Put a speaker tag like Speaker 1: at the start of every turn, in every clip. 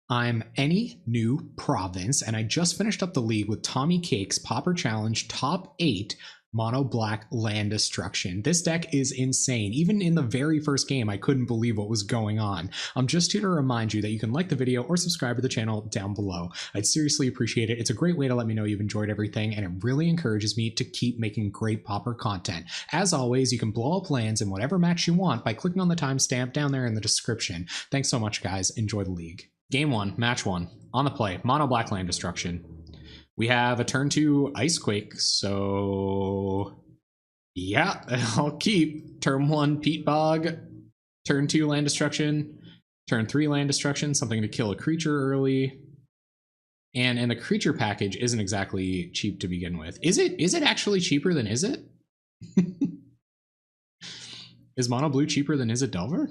Speaker 1: I'm any new province, and I just finished up the league with Tommy Cake's Pauper Challenge Top 8 Mono Black Land Destruction. This deck is insane. Even in the very first game, I couldn't believe what was going on. I'm just here to remind you that you can like the video or subscribe to the channel down below. I'd seriously appreciate it. It's a great way to let me know you've enjoyed everything, and it really encourages me to keep making great Pauper content. As always, you can blow up lands in whatever match you want by clicking on the timestamp down there in the description. Thanks so much, guys. Enjoy the league. Game 1, match 1. On the play, Mono Black Land Destruction. We have a turn 2 Icequake, so yeah, I'll keep. Turn 1 Peat Bog, turn 2 Land Destruction, turn 3 Land Destruction, something to kill a creature early. And the creature package isn't exactly cheap to begin with. Is it actually cheaper than Is It? Is Mono Blue cheaper than Is It Delver?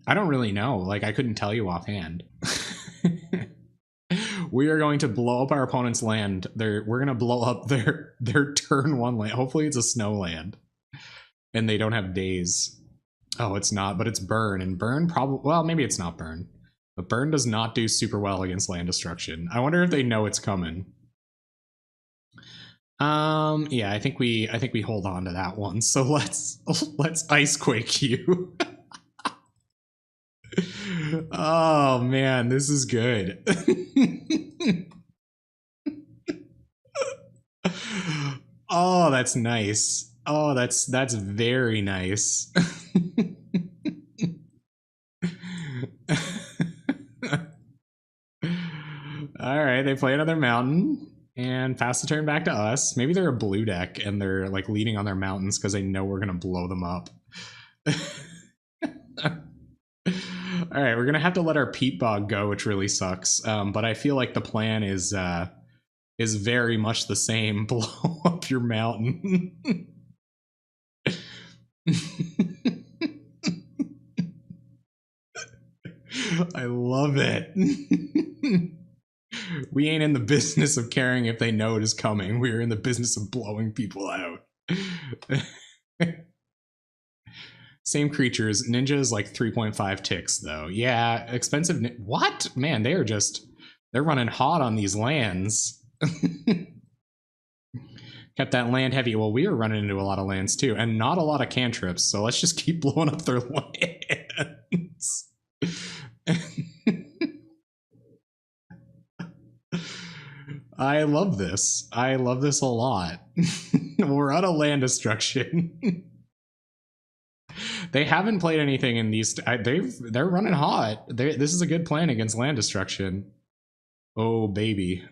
Speaker 1: I don't really know. Like, I couldn't tell you offhand. We are going to blow up our opponent's land. We're going to blow up their turn 1 land. Hopefully it's a snow land. And they don't have days. Oh, it's not, but it's Burn. And Burn probably... Well, maybe it's not Burn. But Burn does not do super well against land destruction. I wonder if they know it's coming. Yeah, I think we hold on to that one. So let's Icequake you. Oh man, this is good. Oh, that's nice. Oh, that's very nice. All right, they play another mountain and pass the turn back to us. Maybe they're a blue deck and they're like leading on their mountains because they know we're gonna blow them up. All right, we're gonna have to let our Peat Bog go, which really sucks. But I feel like the plan is very much the same. Blow up your mountain. I love it. We ain't in the business of caring if they know it is coming. We're in the business of blowing people out. Same creatures. Ninja is like 3.5 ticks, though. Yeah, expensive. What? Man, they're running hot on these lands. Kept that land heavy. Well, we are running into a lot of lands, too, and not a lot of cantrips, so let's just keep blowing up their lands. I love this. I love this a lot. We're out of land destruction. They haven't played anything in these. They're running hot. This is a good plan against land destruction. Oh baby.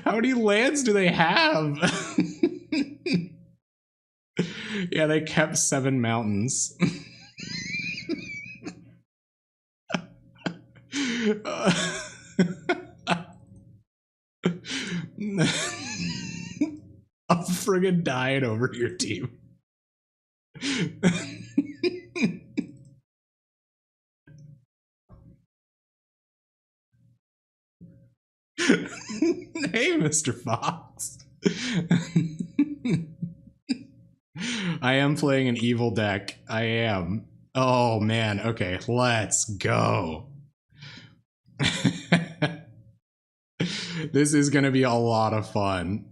Speaker 1: How many lands do they have? Yeah, they kept 7 mountains. I'm friggin' dying over your team. Hey, Mr. Fox. I am playing an evil deck. I am. Oh, man. Okay, let's go. This is going to be a lot of fun.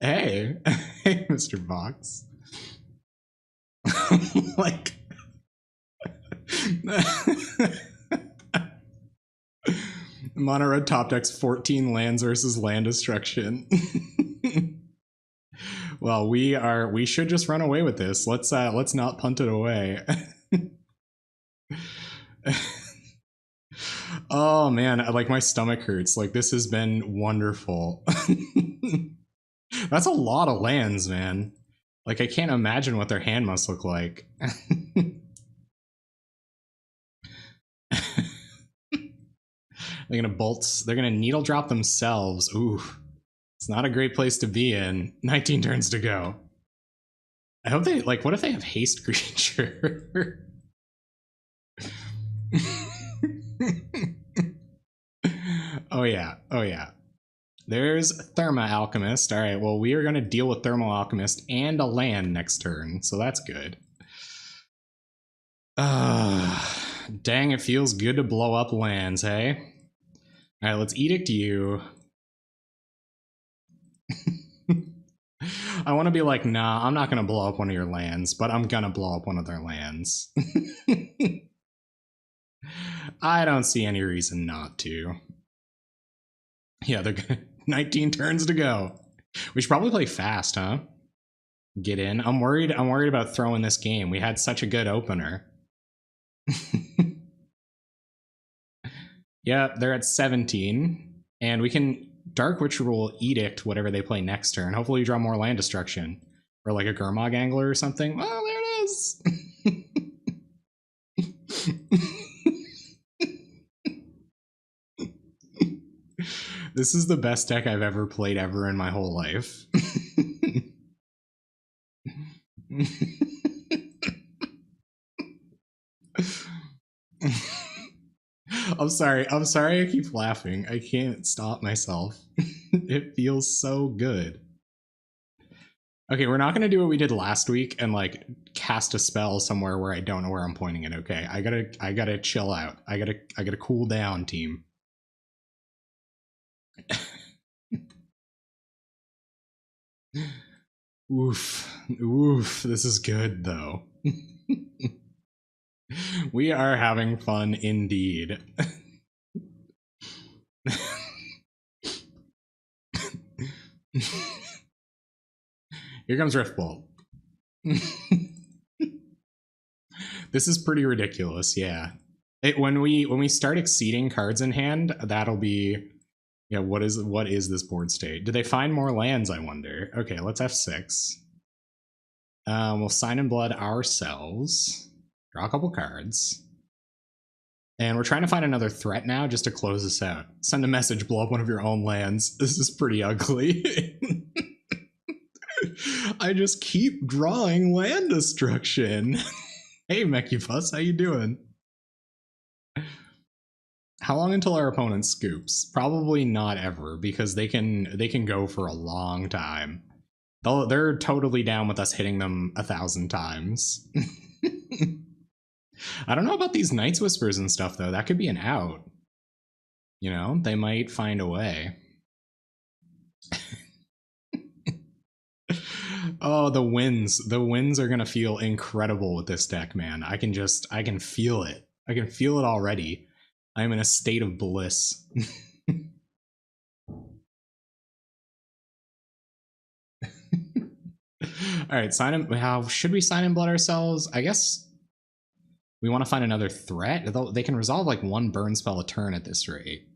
Speaker 1: Hey. Hey, Mr. Fox. Like... Mono Red top decks 14 lands versus land destruction. Well, we should just run away with this. Let's not punt it away. Oh man, like my stomach hurts. Like this has been wonderful. That's a lot of lands, man. Like I can't imagine what their hand must look like. They're gonna needle drop themselves. Ooh, it's not a great place to be in. 19 turns to go. I hope they, like, what if they have haste creature? Oh yeah, oh yeah. There's Therma Alchemist. All right, well, we are going to deal with Thermal Alchemist and a land next turn, so that's good. Dang, it feels good to blow up lands, hey? All right, let's Edict you. I want to be like, nah, I'm not going to blow up one of your lands, but I'm going to blow up one of their lands. I don't see any reason not to. Yeah, they're gonna 19 turns to go. We should probably play fast, huh? Get in. I'm worried about throwing this game. We had such a good opener. Yeah, they're at 17. And we can Dark Ritual Edict whatever they play next turn. Hopefully we draw more land destruction. Or like a Gurmag Angler or something. Oh, there it is! This is the best deck I've ever played ever in my whole life. I'm sorry I keep laughing. I can't stop myself. It feels so good. Okay, we're not gonna do what we did last week and like cast a spell somewhere where I don't know where I'm pointing it. Okay, I gotta chill out. I gotta cool down, team. Oof, this is good though. We are having fun indeed. Here comes Riftbolt. This is pretty ridiculous, yeah. When we start exceeding cards in hand, that'll be, yeah, what is this board state? Did they find more lands, I wonder? Okay, let's F6. We'll Sign in Blood ourselves. Draw a couple cards. And we're trying to find another threat now just to close this out. Send a message, blow up one of your own lands. This is pretty ugly. I just keep drawing land destruction. Hey, Mechibus, how you doing? How long until our opponent scoops? Probably not ever, because they can go for a long time. They're totally down with us hitting them 1,000 times. I don't know about these Night's Whispers and stuff, though. That could be an out. You know, they might find a way. Oh, the wins. The wins are going to feel incredible with this deck, man. I can feel it. I can feel it already. I'm in a state of bliss. All right, sign in. How should we Sign in Blood ourselves? I guess we want to find another threat. They can resolve like one burn spell a turn at this rate.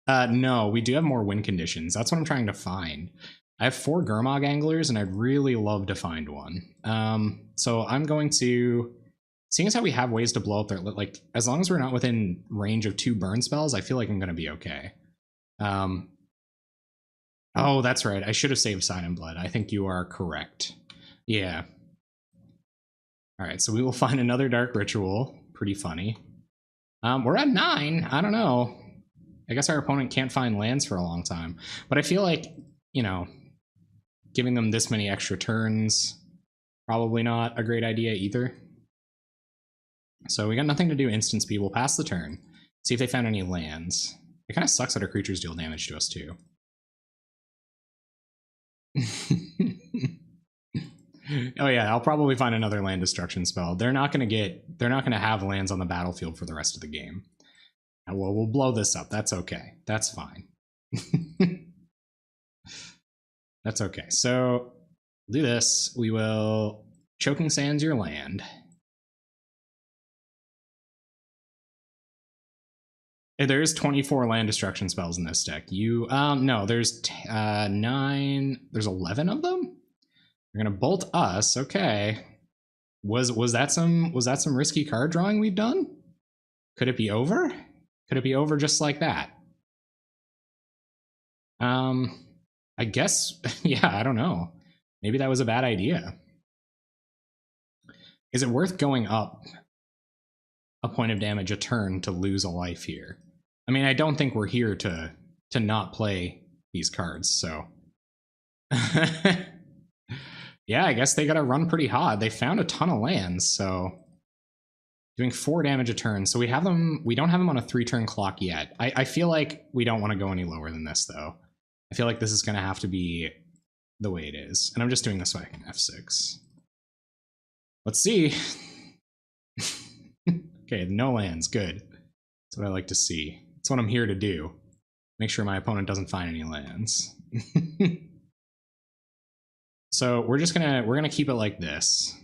Speaker 1: No, we do have more win conditions. That's what I'm trying to find. I have 4 Gurmag Anglers, and I'd really love to find one. So I'm going to, seeing as how we have ways to blow up their, like, as long as we're not within range of 2 burn spells, I feel like I'm going to be okay. Oh, that's right. I should have saved Sign in Blood. I think you are correct. Yeah. All right, so we will find another Dark Ritual. Pretty funny. We're at 9. I don't know. I guess our opponent can't find lands for a long time. But I feel like, you know, giving them this many extra turns, probably not a great idea either. So we got nothing to do instant speed. We'll pass the turn. See if they found any lands. It kind of sucks that our creatures deal damage to us too. Oh yeah, I'll probably find another land destruction spell. They're not gonna have lands on the battlefield for the rest of the game. Well, we'll blow this up. That's okay. That's fine. That's okay. So we'll do this. We will Choking Sands your land. There's 24 land destruction spells in this deck. No, there's 9. There's 11 of them. You're gonna bolt us. Okay. Was that some risky card drawing we've done? Could it be over? Could it be over just like that? I guess, yeah, I don't know. Maybe that was a bad idea. Is it worth going up a point of damage a turn to lose a life here? I mean, I don't think we're here to to not play these cards, so. Yeah, I guess they gotta run pretty hot. They found a ton of lands, so doing 4 damage a turn. So we have them. We don't have them on a 3-turn clock yet. I feel like we don't want to go any lower than this, though. I feel like this is gonna have to be the way it is, and I'm just doing this so I can F6. Let's see. Okay, no lands. Good. That's what I like to see. That's what I'm here to do. Make sure my opponent doesn't find any lands. So we're gonna keep it like this.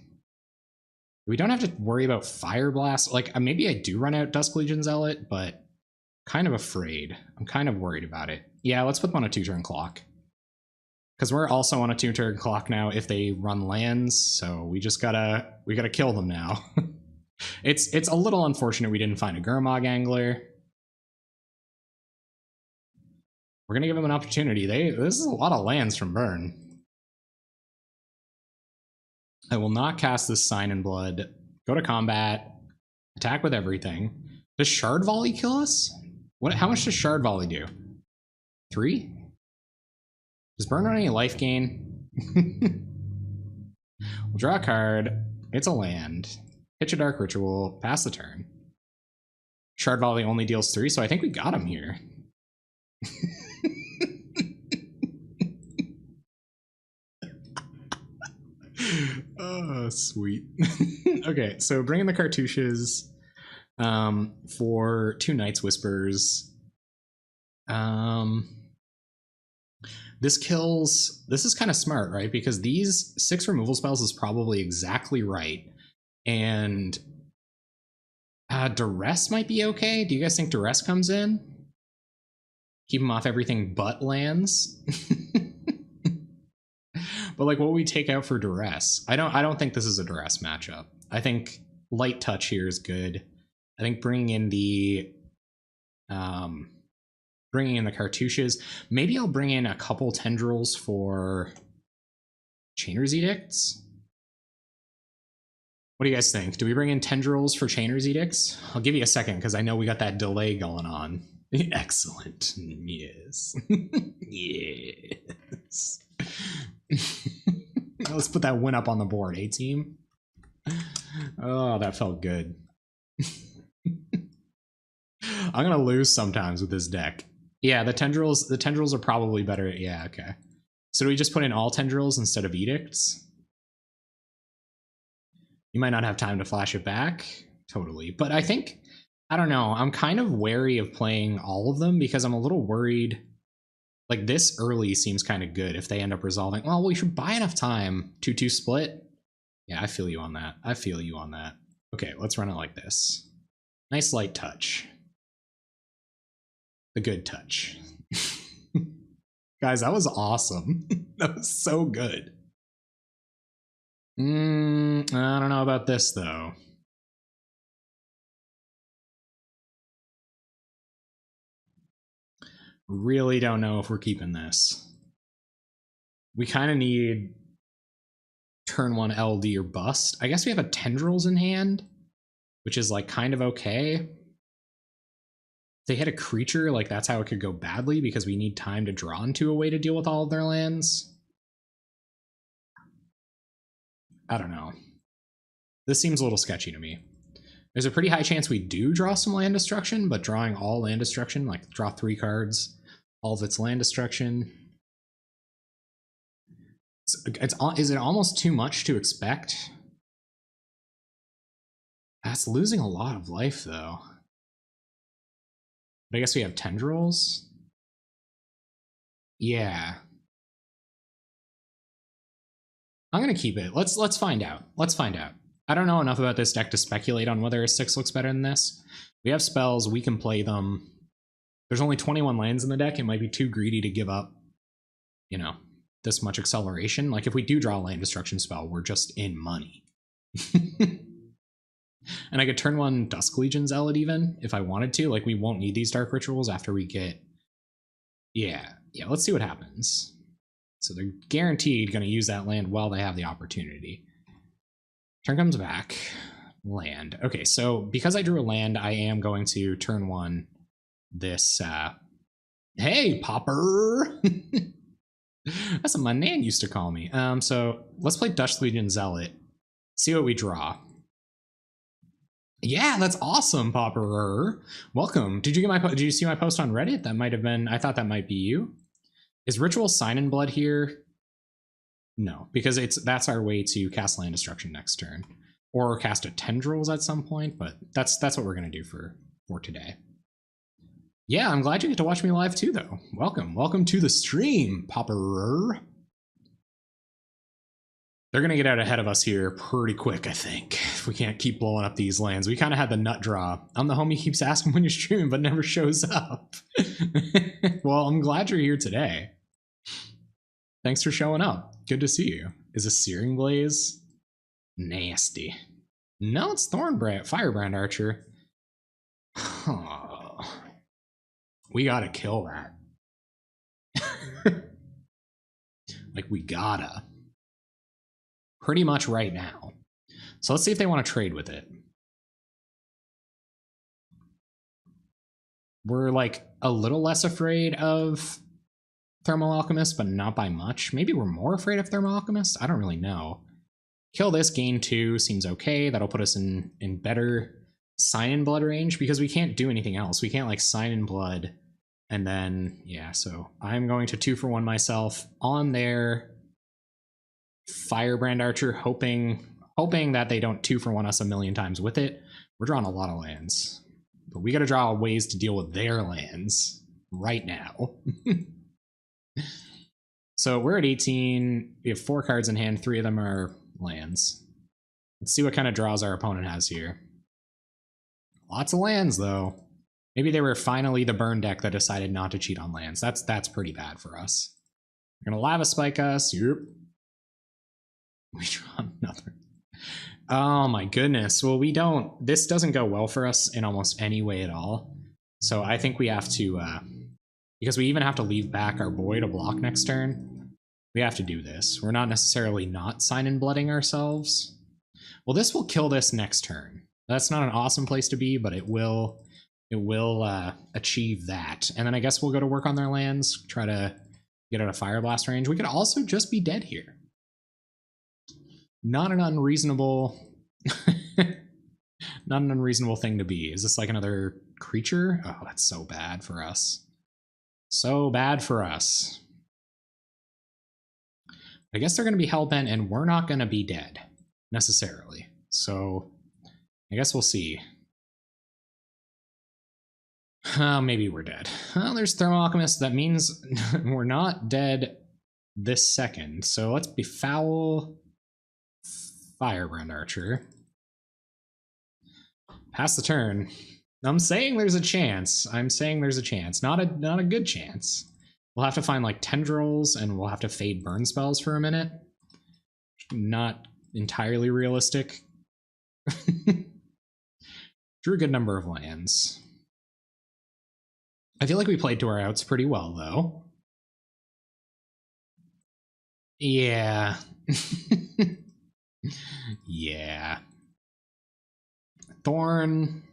Speaker 1: We don't have to worry about Fire Blast. Like, maybe I do run out Dusk Legion Zealot, but kind of afraid. I'm kind of worried about it. Yeah, let's put them on a 2-turn clock. Because we're also on a 2-turn clock now if they run lands, so we gotta kill them now. It's a little unfortunate we didn't find a Gurmag Angler. We're gonna give them an opportunity. This is a lot of lands from burn. I will not cast this Sign in Blood. Go to combat. Attack with everything. Does Shard Volley kill us? How much does Shard Volley do? 3? Does burn run any life gain? We'll draw a card. It's a land. Pitch a Dark Ritual. Pass the turn. Shard Volley only deals 3, so I think we got him here. Oh, sweet. Okay, so bring in the cartouches for 2 Night's Whispers. This is kind of smart, right? Because these 6 removal spells is probably exactly right. And Duress might be okay. Do you guys think Duress comes in? Keep him off everything but lands. But like, what would we take out for Duress? I don't think this is a Duress matchup. I think Light Touch here is good. I think bringing in the cartouches. Maybe I'll bring in a couple tendrils for Chainer's Edicts. What do you guys think? Do we bring in tendrils for Chainer's Edicts? I'll give you a second because I know we got that delay going on. Excellent. Yes. Yes. Let's put that win up on the board, team? Oh, that felt good. I'm gonna lose sometimes with this deck. Yeah, the tendrils are probably better. Yeah, okay. So do we just put in all tendrils instead of edicts? You might not have time to flash it back. Totally. But I think, I don't know, I'm kind of wary of playing all of them because I'm a little worried. Like, this early seems kind of good if they end up resolving. Well, we should buy enough time. 2-2 split. Yeah, I feel you on that. I feel you on that. Okay, let's run it like this. Nice light touch. The good touch. Guys, that was awesome. That was so good. I don't know about this, though. Really don't know if we're keeping this. We kind of need turn 1 LD or bust. I guess we have a tendrils in hand, which is like kind of okay. If they hit a creature, like that's how it could go badly because we need time to draw into a way to deal with all of their lands. I don't know. This seems a little sketchy to me. There's a pretty high chance we do draw some land destruction, but drawing all land destruction, like draw 3 cards, all of its land destruction. Is it almost too much to expect? That's losing a lot of life, though. But I guess we have tendrils. Yeah. I'm gonna keep it. Let's find out. Let's find out. I don't know enough about this deck to speculate on whether a 6 looks better than this. We have spells, we can play them. There's only 21 lands in the deck. It might be too greedy to give up, you know, this much acceleration. Like, if we do draw a land destruction spell, we're just in money. And I could turn 1 Dusk Legion Zealot even, if I wanted to. Like, we won't need these Dark Rituals after we get... Yeah, let's see what happens. So they're guaranteed going to use that land while they have the opportunity. Turn comes back. Land. Okay, so because I drew a land, I am going to turn 1 this Hey, Pauper. That's what my nan used to call me. So let's play Dutch Legion Zealot. See what we draw. Yeah, that's awesome, Pauper. Welcome. Did you see my post on Reddit? That might have been. I thought that might be you. Is Ritual Sign in Blood here? No, because that's our way to cast Land Destruction next turn, or cast a Tendrils at some point. But that's what we're gonna do for today. Yeah, I'm glad you get to watch me live too, though. Welcome to the stream, Pauper. They're going to get out ahead of us here pretty quick, I think, if we can't keep blowing up these lands. We kind of had the nut draw. I'm the homie keeps asking when you're streaming, but never shows up. Well, I'm glad you're here today. Thanks for showing up. Good to see you. Is a Searing Blaze? Nasty. No, it's Firebrand Archer. Oh, we gotta kill that. Like, we gotta. Pretty much right now. So let's see if they want to trade with it. We're like a little less afraid of Thermal Alchemist, but not by much. Maybe we're more afraid of Thermal Alchemist? I don't really know. Kill this, gain 2 seems okay. That'll put us in better Sign in Blood range because we can't do anything else. We can't like Sign in Blood and then, yeah, so I'm going to 2-for-1 myself on there. Firebrand Archer, hoping that they don't 2-for-1 us a million times with it. We're drawing a lot of lands, but we got to draw ways to deal with their lands right now. So we're at 18. We have 4 cards in hand. 3 of them are lands. Let's see what kind of draws our opponent has here. Lots of lands, though. Maybe they were finally the burn deck that decided not to cheat on lands. That's pretty bad for us. We're gonna Lava Spike us. Yep. We draw another. Oh my goodness. Well, this doesn't go well for us in almost any way at all. So I think we have to, because we even have to leave back our boy to block next turn, we have to do this. We're not necessarily not Sign in Blooding ourselves. Well, this will kill this next turn. That's not an awesome place to be, but it will achieve that. And then I guess we'll go to work on their lands, try to get out of Fire Blast range. We could also just be dead here. Not an unreasonable not an unreasonable thing to be. Is this like another creature? Oh, that's so bad for us. So bad for us. I guess they're going to be hellbent and we're not going to be dead necessarily. So I guess we'll see. Maybe we're dead. Well, there's Thermal Alchemist. That means we're not dead this second. So let's befoul Firebrand Archer. Pass the turn. I'm saying there's a chance. I'm saying there's a chance. Not a good chance. We'll have to find like Tendrils and we'll have to fade burn spells for a minute. Not entirely realistic. Drew a good number of lands. I feel like we played to our outs pretty well, though. Yeah. Yeah. Thorn.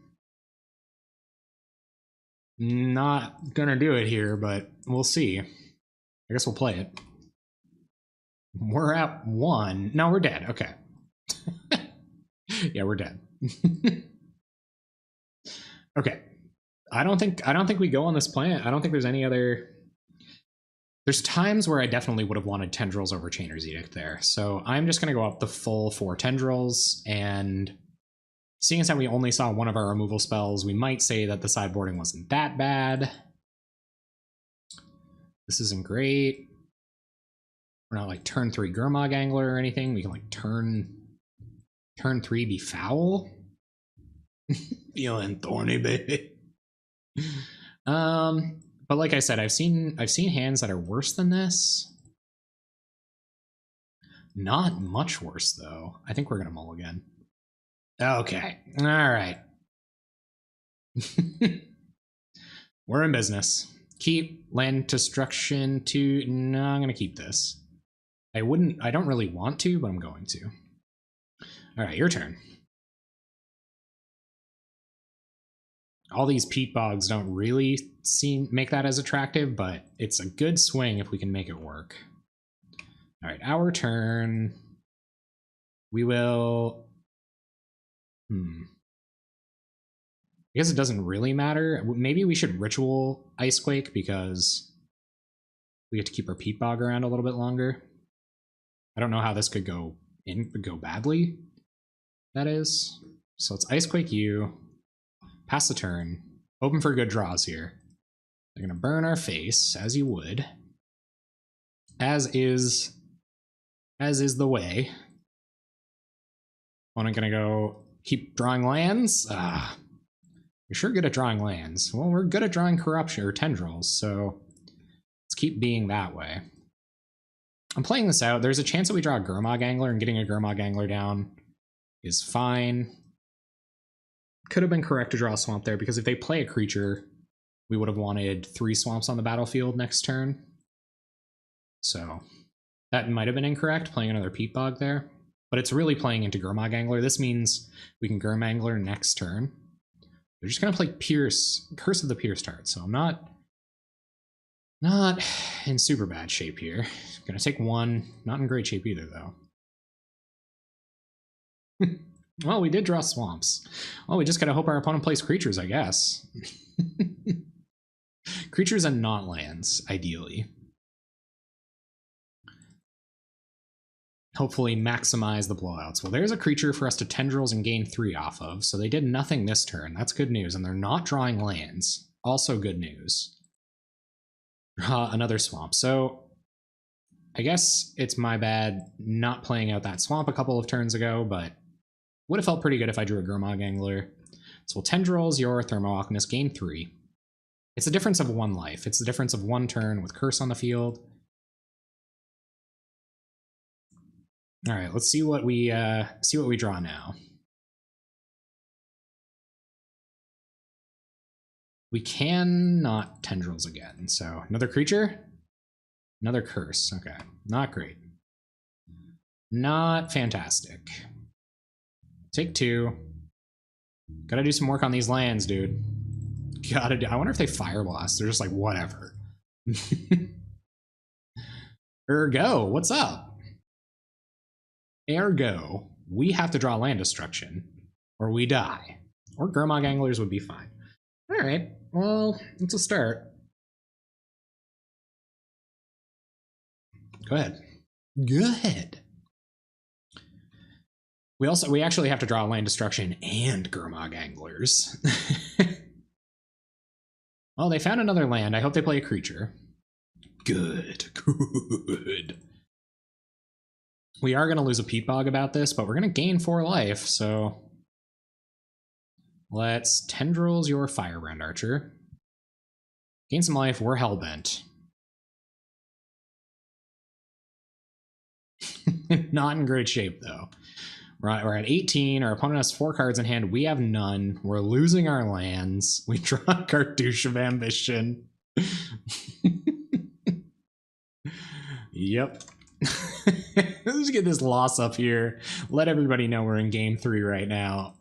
Speaker 1: Not gonna do it here, but we'll see. I guess we'll play it. We're at 1. No, we're dead. Okay. Yeah, we're dead. Okay. I don't think we go on this planet. I don't think there's any other. There's times where I definitely would have wanted Tendrils over Chainer's Edict there. So I'm just going to go up the full 4 Tendrils, and seeing as how we only saw one of our removal spells, we might say that the sideboarding wasn't that bad. This isn't great. We're not like turn 3 Gurmag Angler or anything. We can like turn 3 Befoul. Feeling thorny, baby. But like I said, I've seen hands that are worse than this. Not much worse though. I think we're gonna mulligan. Okay. All right. We're in business. Keep Land Destruction to. No, I'm gonna keep this. I don't really want to, but I'm going to. All right, your turn. All these peat bogs don't really make that as attractive, but it's a good swing if we can make it work. All right, our turn. We will... I guess it doesn't really matter. Maybe we should Ritual Icequake because we get to keep our peat bog around a little bit longer. I don't know how this could go badly, that is. So let's Icequake you. Pass the turn. Hoping for good draws here. They're going to burn our face, as you would. As is the way. I'm going to go keep drawing lands. You're sure good at drawing lands. Well, we're good at drawing corruption or tendrils, so let's keep being that way. I'm playing this out. There's a chance that we draw a Gurmag Angler, and getting a Gurmag Angler down is fine. Could have been correct to draw a swamp there, because if they play a creature, we would have wanted 3 swamps on the battlefield next turn. So that might have been incorrect, playing another peat bog there. But it's really playing into Gurmag Angler. This means we can Gurmag Angler next turn. They're just going to play Curse of the Pierce Tart, so I'm not in super bad shape here. Gonna take 1. Not in great shape either, though. Well, we did draw swamps. Well, we just gotta hope our opponent plays creatures, I guess. Creatures and not lands, ideally. Hopefully maximize the blowouts. Well, there's a creature for us to tendrils and gain 3 off of, so they did nothing this turn. That's good news, and they're not drawing lands. Also good news. Another swamp. So I guess it's my bad not playing out that swamp a couple of turns ago, but would have felt pretty good if I drew a Gurmag Angler. So we'll tendrils your Thermo Alchemist, gain 3. It's a difference of 1 life. It's the difference of 1 turn with Curse on the field. All right, let's see what we draw now. We cannot tendrils again, so another creature, another curse. Okay, not great. Not fantastic. Take 2. Gotta do some work on these lands, dude. I wonder if they Fire Blast. They're just like, whatever. Ergo, what's up? Ergo, we have to draw land destruction, or we die. Or Gurmag Anglers would be fine. All right, well, it's a start. Go ahead. Go ahead. We actually have to draw land destruction and Gurmag Anglers. Well, they found another land. I hope they play a creature. Good, good. We are going to lose a peat bog about this, but we're going to gain 4 life, so let's tendrils your Firebrand Archer. Gain some life, we're hellbent. Not in great shape, though. We're at 18, our opponent has 4 cards in hand, we have none. We're losing our lands. We draw a Cartouche of Ambition. Yep. Let's get this loss up here. Let everybody know we're in game 3 right now.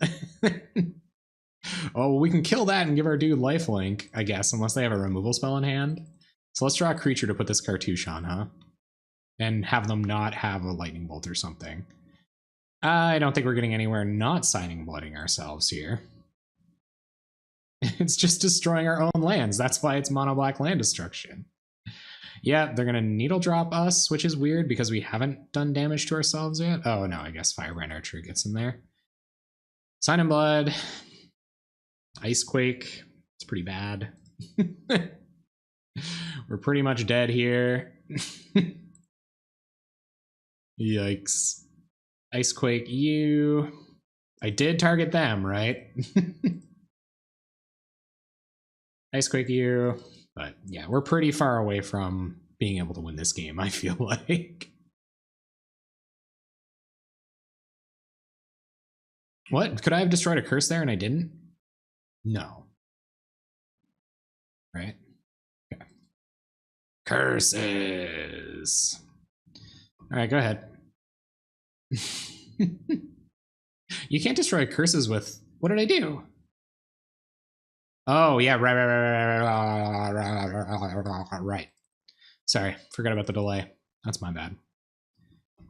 Speaker 1: Oh, we can kill that and give our dude lifelink, I guess, unless they have a removal spell in hand. So let's draw a creature to put this Cartouche on, huh? And have them not have a lightning bolt or something. I don't think we're getting anywhere not signing blooding ourselves here. It's just destroying our own lands. That's why it's mono black land destruction. Yeah, they're going to needle drop us, which is weird because we haven't done damage to ourselves yet. Oh, no, I guess Firebrand Archer gets in there. Sign in Blood. Icequake. It's pretty bad. We're pretty much dead here. Yikes. Icequake you. I did target them, right? Icequake you. But yeah, we're pretty far away from being able to win this game, I feel like. What? Could I have destroyed a curse there and I didn't? No. Right? Okay. Curses. All right, go ahead. You can't destroy curses with... What did I do? Oh, yeah, right. Sorry, forgot about the delay. That's my bad.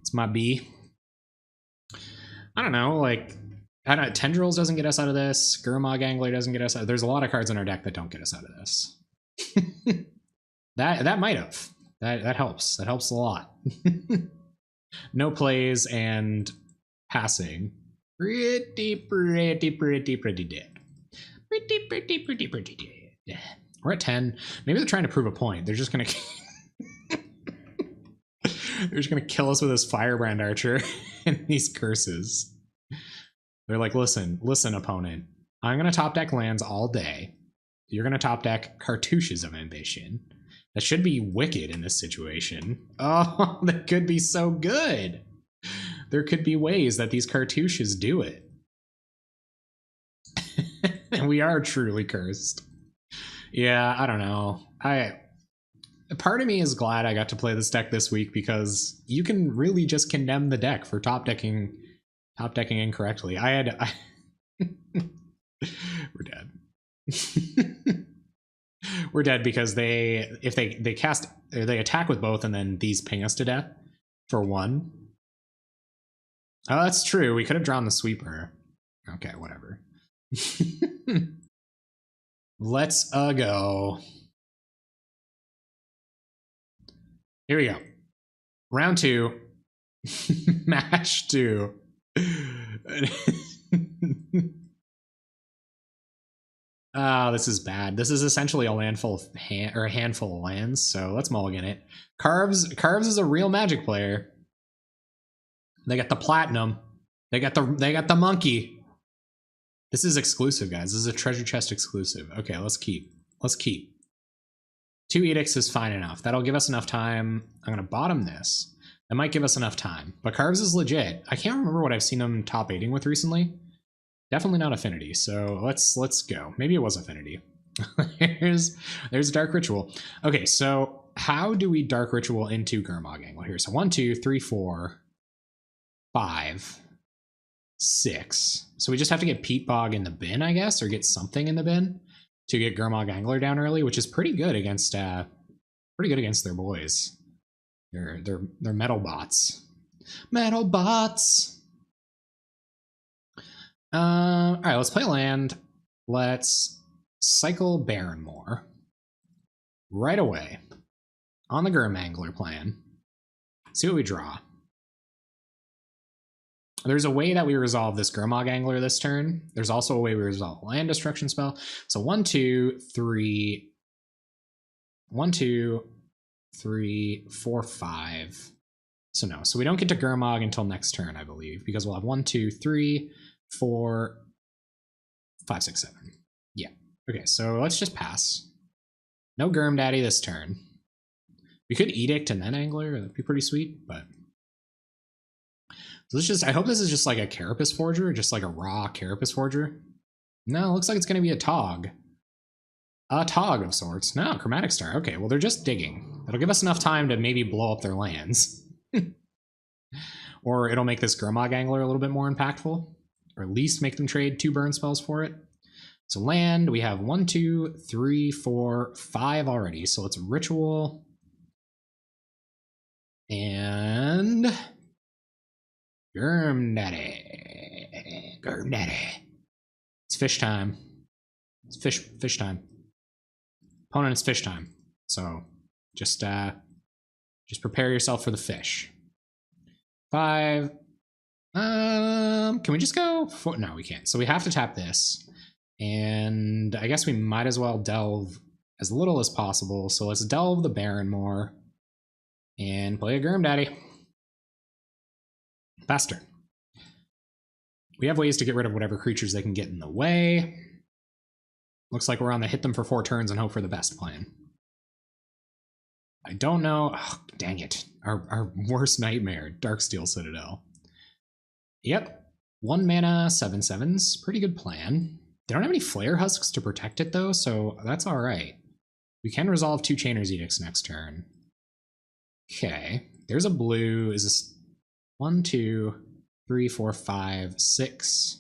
Speaker 1: It's my B. I don't know, like, I don't know, Tendrils doesn't get us out of this. Gurmag Angler doesn't get us out. There's a lot of cards in our deck that don't get us out of this. that might have. That helps. That helps a lot. No plays and passing. Pretty dead. Pretty dead. We're at 10. Maybe they're trying to prove a point. They're just gonna they're just gonna kill us with this Firebrand Archer and these curses. They're like, listen, opponent. I'm gonna top deck lands all day. You're gonna top deck Cartouches of Ambition. That should be wicked in this situation. Oh, that could be so good. There could be ways that these Cartouches do it. And we are truly cursed. Yeah, I don't know. Part of me is glad I got to play this deck this week because you can really just condemn the deck for top decking incorrectly. We're dead. We're dead because if they cast or they attack with both and then these ping us to death for 1. Oh, that's true. We could have drawn the sweeper. Okay, whatever. Let's go. Here we go. Round 2. Match 2. Oh, this is bad. This is essentially a handful of lands, so let's mulligan it. Carves is a real Magic player. They got the platinum. They got the monkey. This is exclusive, guys. This is a treasure chest exclusive. Okay, let's keep. 2 edicts is fine enough. That'll give us enough time. I'm gonna bottom this. That might give us enough time. But Carves is legit. I can't remember what I've seen him top 8ing with recently. Definitely not Affinity, so let's go. Maybe it was Affinity. there's Dark Ritual. Okay, so how do we Dark Ritual into Gurmag Angler here? So 1, 2, 3, 4, 5, 6. So we just have to get Peat Bog in the bin, I guess, or get something in the bin to get Gurmag Angler down early, which is pretty good against their boys. They're metal bots. Metal bots. All right, let's play land. Let's cycle Barrenmoor right away on the Gurmangler plan. See what we draw. There's a way that we resolve this Gurmag Angler this turn. There's also a way we resolve a land destruction spell. So 1, 2, 3, 1, 2, 3, 4, 5. So no, so we don't get to Gurmag until next turn, I believe, because we'll have 1, 2, 3, 4, 5, 6, 7. Yeah. Okay, so let's just pass. No Gurm Daddy this turn. We could Edict and then Angler. That'd be pretty sweet, but... So let's just... I hope this is just like a Carapace Forger, just like a raw Carapace Forger. No, it looks like it's going to be a Tog. A Tog of sorts. No, Chromatic Star. Okay, well, they're just digging. That'll give us enough time to maybe blow up their lands. Or it'll make this Gurmag Angler a little bit more impactful. Or at least make them trade 2 burn spells for it. So land, we have 1, 2, 3, 4, 5 already. So let's Ritual. And... Gurm Daddy. Gurm Daddy. It's fish time. It's fish time. Opponent, it's fish time. So just prepare yourself for the fish. 5. Can we just go? No, we can't. So we have to tap this. And I guess we might as well delve as little as possible. So let's delve the Barrenmoor and play a Gurm Daddy. Faster. We have ways to get rid of whatever creatures they can get in the way. Looks like we're on the hit them for 4 turns and hope for the best plan. I don't know. Oh, dang it. Our worst nightmare, Darksteel Citadel. Yep. 1 mana, 7/7s. Pretty good plan. They don't have any Flare Husks to protect it, though, so that's all right. We can resolve 2 Chainer's Edicts next turn. Okay. There's a blue. Is this 1, 2, 3, 4, 5, 6?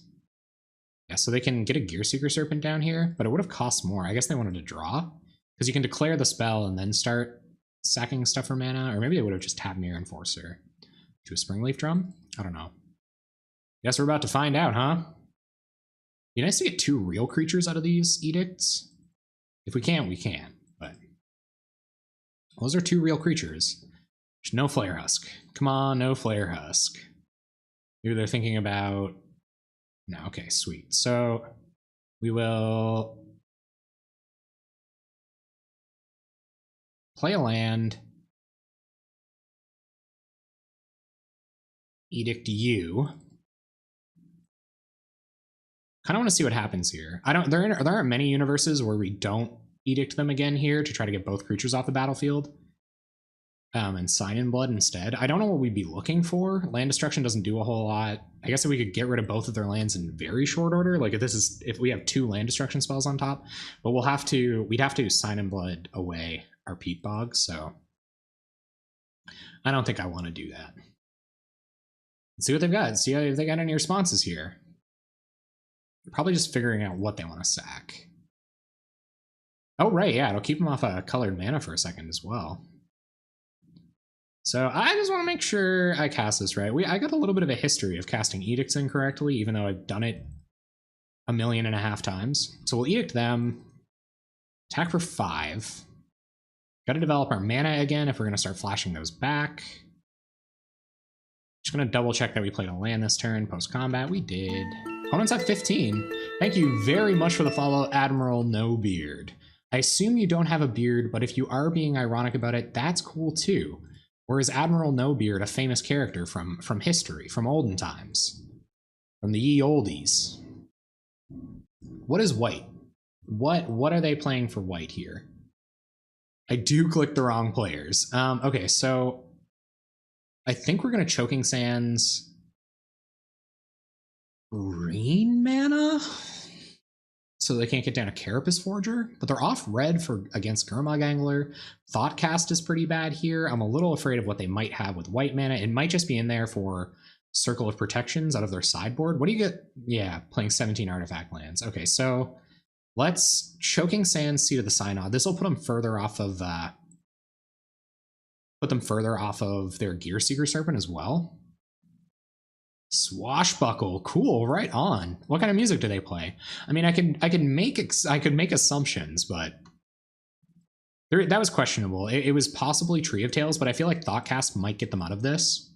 Speaker 1: Yeah, so they can get a Gear Seeker Serpent down here, but it would have cost more. I guess they wanted to draw, because you can declare the spell and then start sacking stuff for mana, or maybe they would have just tapped Mirror Enforcer to a Springleaf Drum. I don't know. Guess we're about to find out, huh? Be nice to get 2 real creatures out of these edicts. If we can't, we can't, but those are 2 real creatures. There's no Flare Husk. Come on, no Flare Husk. Maybe they're thinking about... No, okay, sweet. So we will play a land, edict you. Kind of want to see what happens here. There aren't many universes where we don't edict them again here to try to get both creatures off the battlefield. And Sign in Blood instead. I don't know what we'd be looking for. Land destruction doesn't do a whole lot. I guess if we could get rid of both of their lands in very short order, like if we have 2 land destruction spells on top, but we'd have to Sign in Blood away our Peat Bog, so I don't think I want to do that. Let's see what they've got. See if they got any responses here. Probably just figuring out what they want to sack. Oh, right, yeah, it'll keep them off a colored mana for a second as well. So I just want to make sure I cast this right. I got a little bit of a history of casting edicts incorrectly, even though I've done it 1.5 million times. So we'll edict them, attack for 5. Got to develop our mana again if we're going to start flashing those back. Just going to double check that we played a land this turn. Post-combat, we did. Opponent's at 15. Thank you very much for the follow, Admiral No Beard. I assume you don't have a beard, but if you are being ironic about it, that's cool too. Or is Admiral No Beard a famous character from history, from olden times? From the ye oldies? What is white? What are they playing for white here? I do click the wrong players. Okay, so I think we're going to Choking Sands green mana? So they can't get down a Carapace Forger, but they're off red against Gurmag Angler. Thoughtcast is pretty bad here. I'm a little afraid of what they might have with white mana. It might just be in there for Circle of Protections out of their sideboard. What do you get? Yeah, playing 17 artifact lands. Okay, so let's Choking Sands, Seat of the Synod. This will put them further off of their Gear Seeker Serpent as well. Swashbuckle, cool, right on. What kind of music do they play? I mean, I could make assumptions, but that was questionable. It was possibly Tree of Tales, but I feel like Thoughtcast might get them out of this,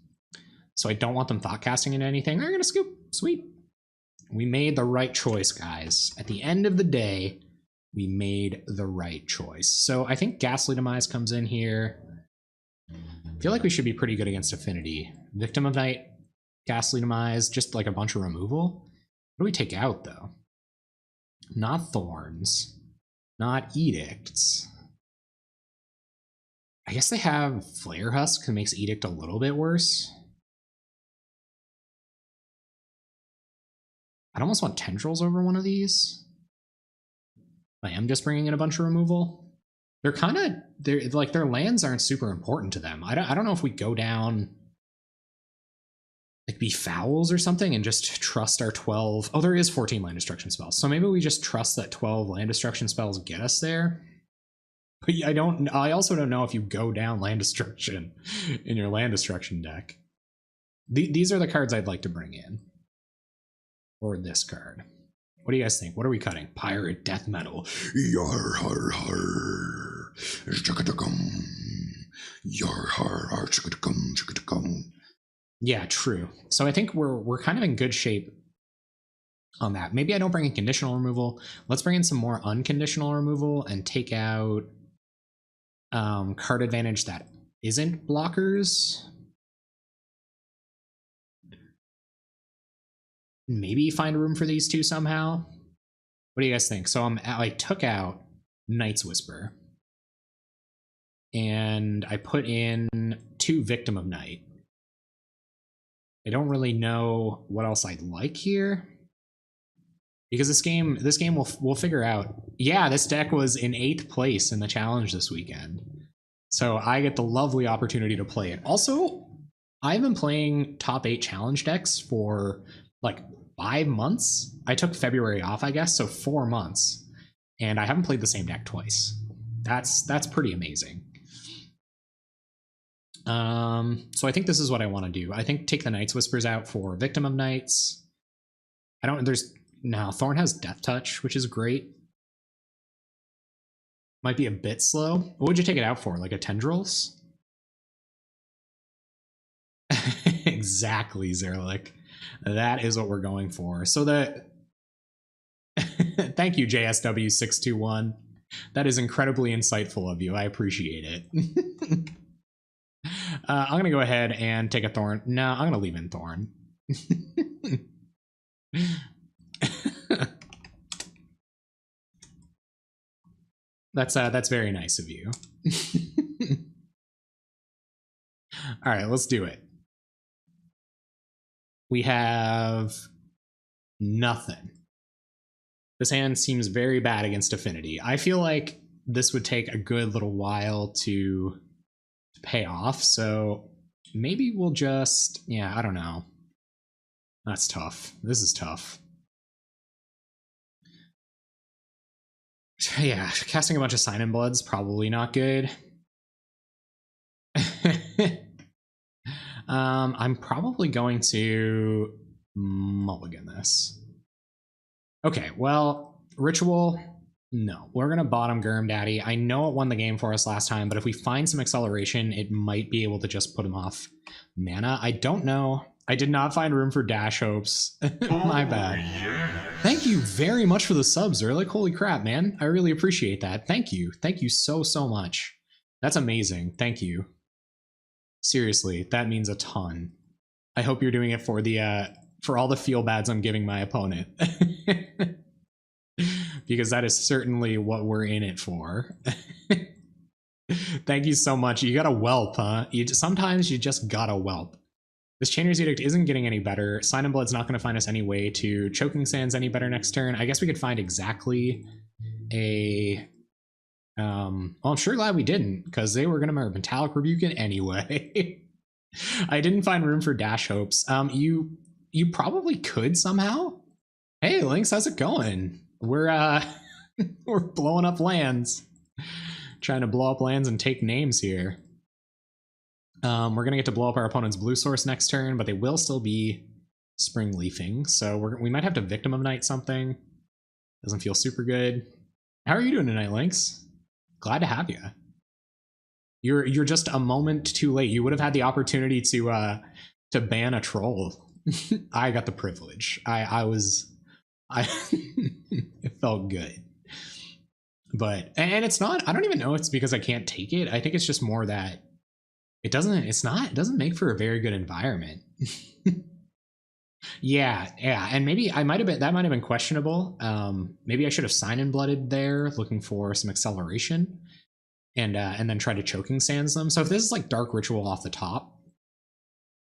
Speaker 1: so I don't want them Thoughtcasting into anything. They're gonna scoop. Sweet. We made the right choice, guys. At the end of the day, we made the right choice. So I think Ghastly Demise comes in here. I feel like we should be pretty good against Affinity. Victim of Night, Ghastly Demise, just like a bunch of removal. What do we take out, though? Not Thorns. Not Edicts. I guess they have Flare Husk, that makes Edict a little bit worse. I'd almost want Tendrils over one of these. I am just bringing in a bunch of removal. Their lands aren't super important to them. I don't know if we go down like Befouls or something and just trust our 12. Oh, there is 14 land destruction spells. So maybe we just trust that 12 land destruction spells get us there. But I also don't know if you go down land destruction in your land destruction deck. These are the cards I'd like to bring in. Or this card. What do you guys think? What are we cutting? Pirate Death Metal. Yar har har. Yar har har. Yeah, true. So I think we're kind of in good shape on that. Maybe I don't bring in conditional removal. Let's bring in some more unconditional removal and take out card advantage that isn't blockers. Maybe find room for these two somehow. What do you guys think? So I took out Night's Whisper. And I put in 2 Victim of Night. I don't really know what else I'd like here. Because this game we'll figure out. Yeah, this deck was in 8th place in the challenge this weekend. So I get the lovely opportunity to play it. Also, I've been playing top 8 challenge decks for like 5 months. I took February off, I guess, so 4 months, and I haven't played the same deck twice. That's pretty amazing. So I think this is what I want to do. I think take the Night's Whispers out for Victim of Nights. I don't. There's now Thorn has Death Touch, which is great. Might be a bit slow. What would you take it out for? Like a Tendrils? Exactly, Zerlik. That is what we're going for. So that. Thank you, JSW621. That is incredibly insightful of you. I appreciate it. I'm going to go ahead and take a Thorn. No, I'm going to leave in Thorn. That's very nice of you. All right, let's do it. We have nothing. This hand seems very bad against Affinity. I feel like this would take a good little while to pay off, so maybe we'll just, yeah, I don't know. That's tough. This is tough. Yeah, casting a bunch of Sign in Blood's probably not good. I'm probably going to mulligan this. Okay, well, Ritual, no. We're going to bottom Gurm Daddy. I know it won the game for us last time, but if we find some acceleration, it might be able to just put him off mana. I don't know. I did not find room for Dash Hopes. My bad. Yeah. Thank you very much for the subs, Erlich. Holy crap, man. I really appreciate that. Thank you. Thank you so, so much. That's amazing. Thank you. Seriously, that means a ton. I hope you're doing it for the for all the feel bads I'm giving my opponent. Because that is certainly what we're in it for. Thank you so much. You got a whelp, huh? Sometimes you just got a whelp. This Chainer's Edict isn't getting any better. Sign in Blood's not going to find us any way to Choking Sands any better next turn. I guess we could find exactly a... well, I'm sure glad we didn't, because they were going to Metallic Rebuke it anyway. I didn't find room for Dash Hopes. You probably could somehow. Hey, Lynx, how's it going? We're we're blowing up lands. Trying to blow up lands and take names here. We're going to get to blow up our opponent's blue source next turn, but they will still be Spring Leafing, so we might have to Victim of Night something. Doesn't feel super good. How are you doing tonight, Lynx? Glad to have you. You're just a moment too late. You would have had the opportunity to ban a troll. I got the privilege. It felt good. But and it's not, I don't even know it's because I can't take it. I think it's just more that it doesn't make for a very good environment. Yeah, and maybe that might have been questionable. Maybe I should have Sign in Blooded there, looking for some acceleration, and then try to Choking Sands them. So if this is like Dark Ritual off the top,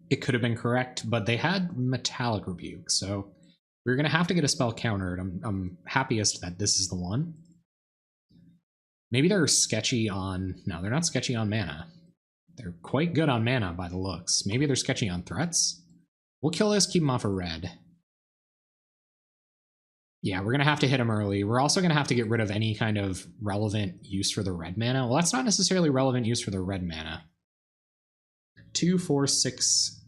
Speaker 1: it could have been correct, but they had Metallic Rebuke, so we're gonna have to get a spell countered. I'm happiest that this is the one. Maybe they're sketchy on... No, they're not sketchy on mana. They're quite good on mana by the looks. Maybe they're sketchy on threats. We'll kill this, keep him off a red. Yeah, we're going to have to hit him early. We're also going to have to get rid of any kind of relevant use for the red mana. Well, that's not necessarily relevant use for the red mana. 2, 4, 6,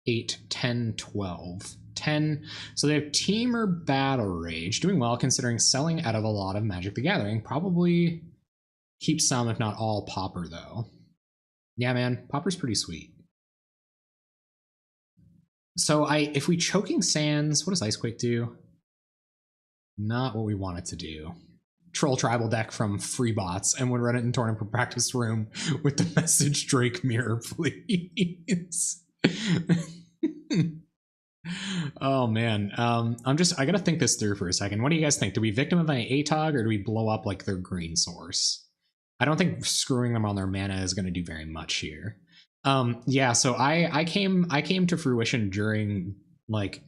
Speaker 1: 8, 10, 12. 10. So they have Team or Battle Rage. Doing well considering selling out of a lot of Magic the Gathering. Probably keep some, if not all, Pauper, though. Yeah, man, Pauper's pretty sweet. So if we Choking Sands, what does Icequake do? Not what we want it to do. Troll tribal deck from Freebots and would run it in Tournament Practice Room with the message Drake Mirror, please. Oh man, I gotta think this through for a second. What do you guys think? Do we Victim of an ATOG or do we blow up like their green source? I don't think screwing them on their mana is going to do very much here. Yeah, so I came to fruition during like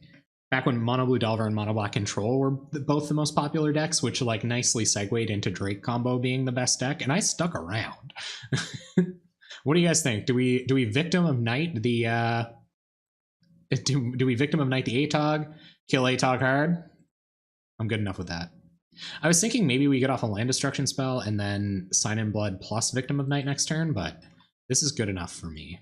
Speaker 1: back when Mono Blue Delver and Mono Black Control were both the most popular decks, which like nicely segued into Drake combo being the best deck, and I stuck around. What do you guys think? Do we Victim of Night the Do we Victim of Night the Atog? Kill Atog hard? I'm good enough with that. I was thinking maybe we get off a land destruction spell and then Sign in Blood plus Victim of Night next turn, but this is good enough for me.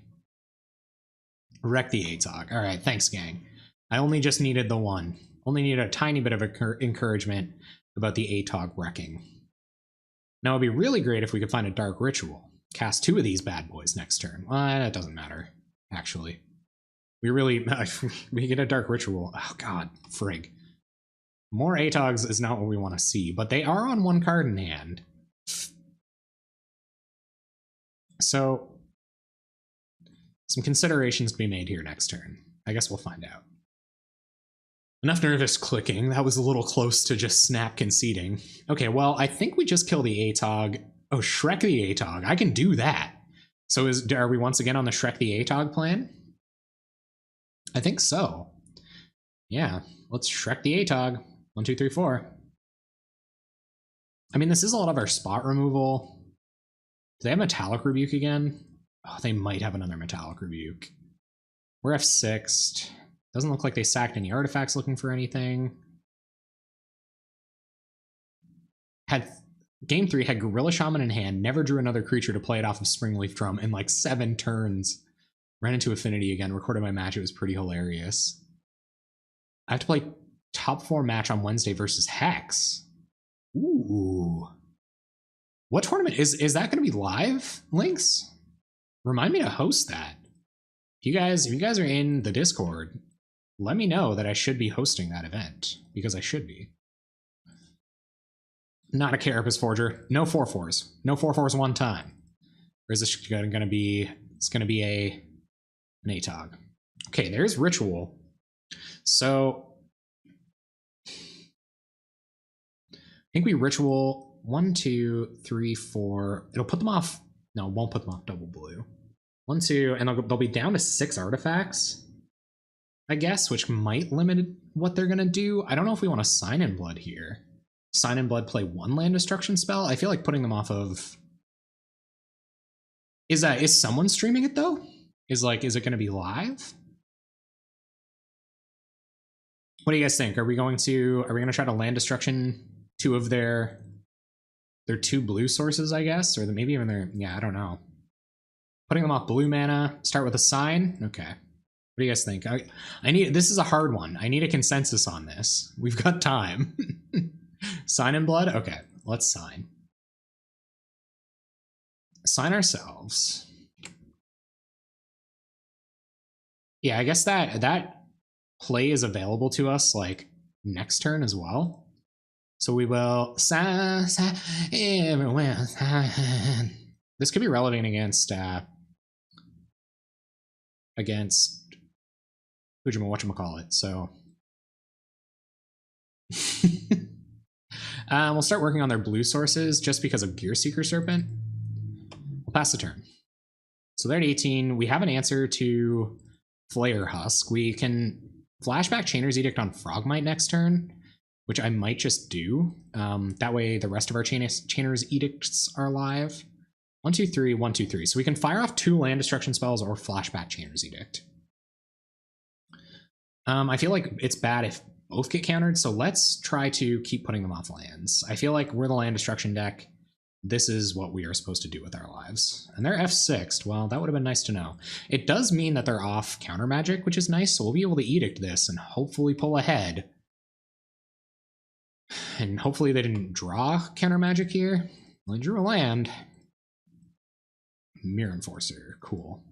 Speaker 1: Wreck the Atog. All right, thanks, gang. I only just needed the one. Only needed a tiny bit of encouragement about the Atog wrecking. Now, it'd be really great if we could find a Dark Ritual. Cast 2 of these bad boys next turn. Well, that doesn't matter, actually. We really... we get a Dark Ritual. Oh, God. Frig. More Atogs is not what we want to see, but they are on 1 card in hand. So, some considerations to be made here next turn. I guess we'll find out. Enough nervous clicking. That was a little close to just snap conceding. Okay, well, I think we just kill the Atog. Oh, Shrek the Atog. I can do that. So are we once again on the Shrek the Atog plan? I think so. Yeah, let's Shrek the Atog. 1, 2, 3, 4. I mean, this is a lot of our spot removal. Do they have Metallic Rebuke again? Oh, they might have another Metallic Rebuke. We're F6'd. Doesn't look like they sacked any artifacts looking for anything. Game 3 had Gorilla Shaman in hand, never drew another creature to play it off of Springleaf Drum in like 7 turns. Ran into Affinity again, recorded my match, it was pretty hilarious. I have to play top 4 match on Wednesday versus Hex. Ooh. What tournament? Is that going to be live, Lynx? Remind me to host that. If you guys are in the Discord, let me know that I should be hosting that event, because I should be. Not a Carapace Forger. No 4/4s. No 4/4s one time. Or is this going to be... It's going to be an Atog. Okay, there's Ritual. So... I think we Ritual 1, 2, 3, 4. It'll put them off... No, it won't put them off double blue. 1, 2, and they'll be down to 6 artifacts, I guess, which might limit what they're going to do. I don't know if we want to Sign in Blood here. Sign in Blood, play 1 land destruction spell. I feel like putting them off of... Is someone streaming it, though? Is it going to be live? What do you guys think? Are we going to try to land destruction 2 of their 2 blue sources, I guess? Or maybe even their... Yeah, I don't know. Putting them off blue mana, start with a sign? Okay. What do you guys think? I need... This is a hard one. I need a consensus on this. We've got time. Sign in Blood? Okay, let's sign. Sign ourselves. Yeah, I guess that play is available to us, like, next turn as well. So we will... everywhere. This could be relevant against... whatchamacallit, so... we'll start working on their blue sources just because of Gearseeker Serpent. We'll pass the turn. So they're at 18. We have an answer to Flare Husk. We can flashback Chainer's Edict on Frogmite next turn, which I might just do. That way the rest of our Chainer's Edicts are live. 1, 2, 3, 1, 2, 3. So we can fire off 2 land destruction spells or flashback Chainer's Edict. I feel like it's bad if both get countered, so let's try to keep putting them off lands. I feel like we're the land destruction deck. This is what we are supposed to do with our lives. And they're F6'd. Well, that would have been nice to know. It does mean that they're off counter magic, which is nice, so we'll be able to edict this and hopefully pull ahead. And hopefully they didn't draw counter magic here. Well, they drew a land. Mirror Enforcer. Cool.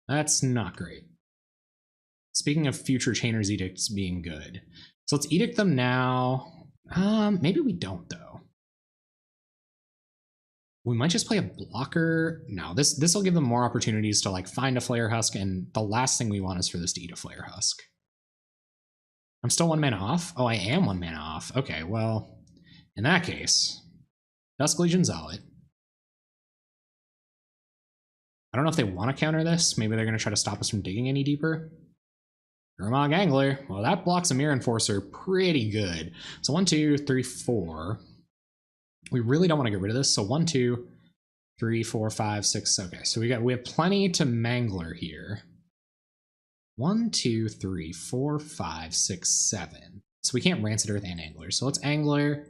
Speaker 1: That's not great. Speaking of future Chainer's Edicts being good. So let's edict them now. Maybe we don't, though. We might just play a blocker. No, this will give them more opportunities to like find a Flare Husk, and the last thing we want is for this to eat a Flare Husk. I'm still 1 mana off? Oh, I am 1 mana off. Okay, well, in that case, Dusk Legion Zealot. I don't know if they want to counter this. Maybe they're going to try to stop us from digging any deeper. Gurmag Angler. Well, that blocks a Mirror Enforcer pretty good. So 1, 2, 3, 4. We really don't want to get rid of this. So 1, 2, 3, 4, 5, 6. Okay, so we have plenty to Mangler here. 1, 2, 3, 4, 5, 6, 7. So we can't Rancid Earth and Angler. So let's Angler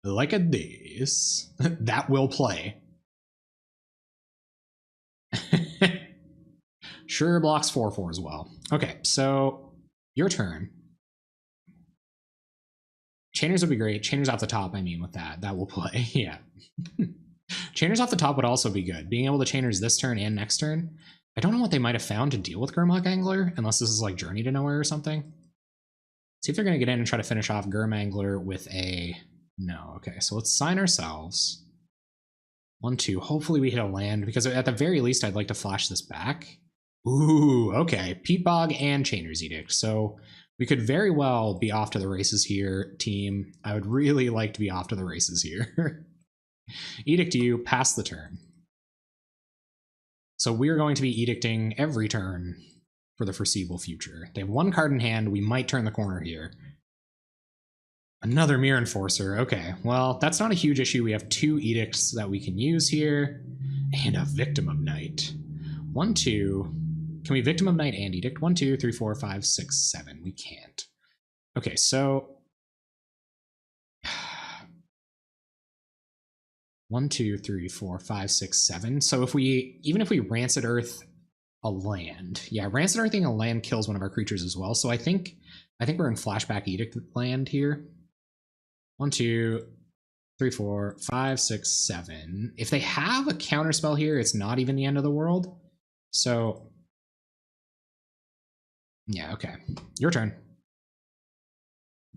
Speaker 1: like a this. That will play. Sure blocks 4/4 as well. Okay, so your turn. Chainers would be great. Chainers off the top, I mean, with that. That will play, yeah. Chainers off the top would also be good. Being able to Chainers this turn and next turn. I don't know what they might have found to deal with Gurmag Angler, unless this is like Journey to Nowhere or something. See if they're going to get in and try to finish off Gurmangler with a... No, okay, so let's sign ourselves. 1, 2, hopefully we hit a land, because at the very least I'd like to flash this back. Ooh, okay, Peat Bog and Chainer's Edict, so we could very well be off to the races here, team. I would really like to be off to the races here. Edict you, pass the turn. So we're going to be edicting every turn for the foreseeable future. They have 1 card in hand, we might turn the corner here. Another Mirror Enforcer. Okay, well, that's not a huge issue. We have 2 edicts that we can use here, and a Victim of Night. 1, 2. Can we Victim of Night and edict? 1, 2, 3, 4, 5, 6, 7. We can't. Okay, so 1, 2, 3, 4, 5, 6, 7. So if we, even if we Rancid Earth a land, yeah, Rancid Earthing a land kills one of our creatures as well. So I think we're in Flashback Edict land here. 1, 2, 3, 4, 5, 6, 7. If they have a counterspell here, it's not even the end of the world. So yeah, okay. Your turn.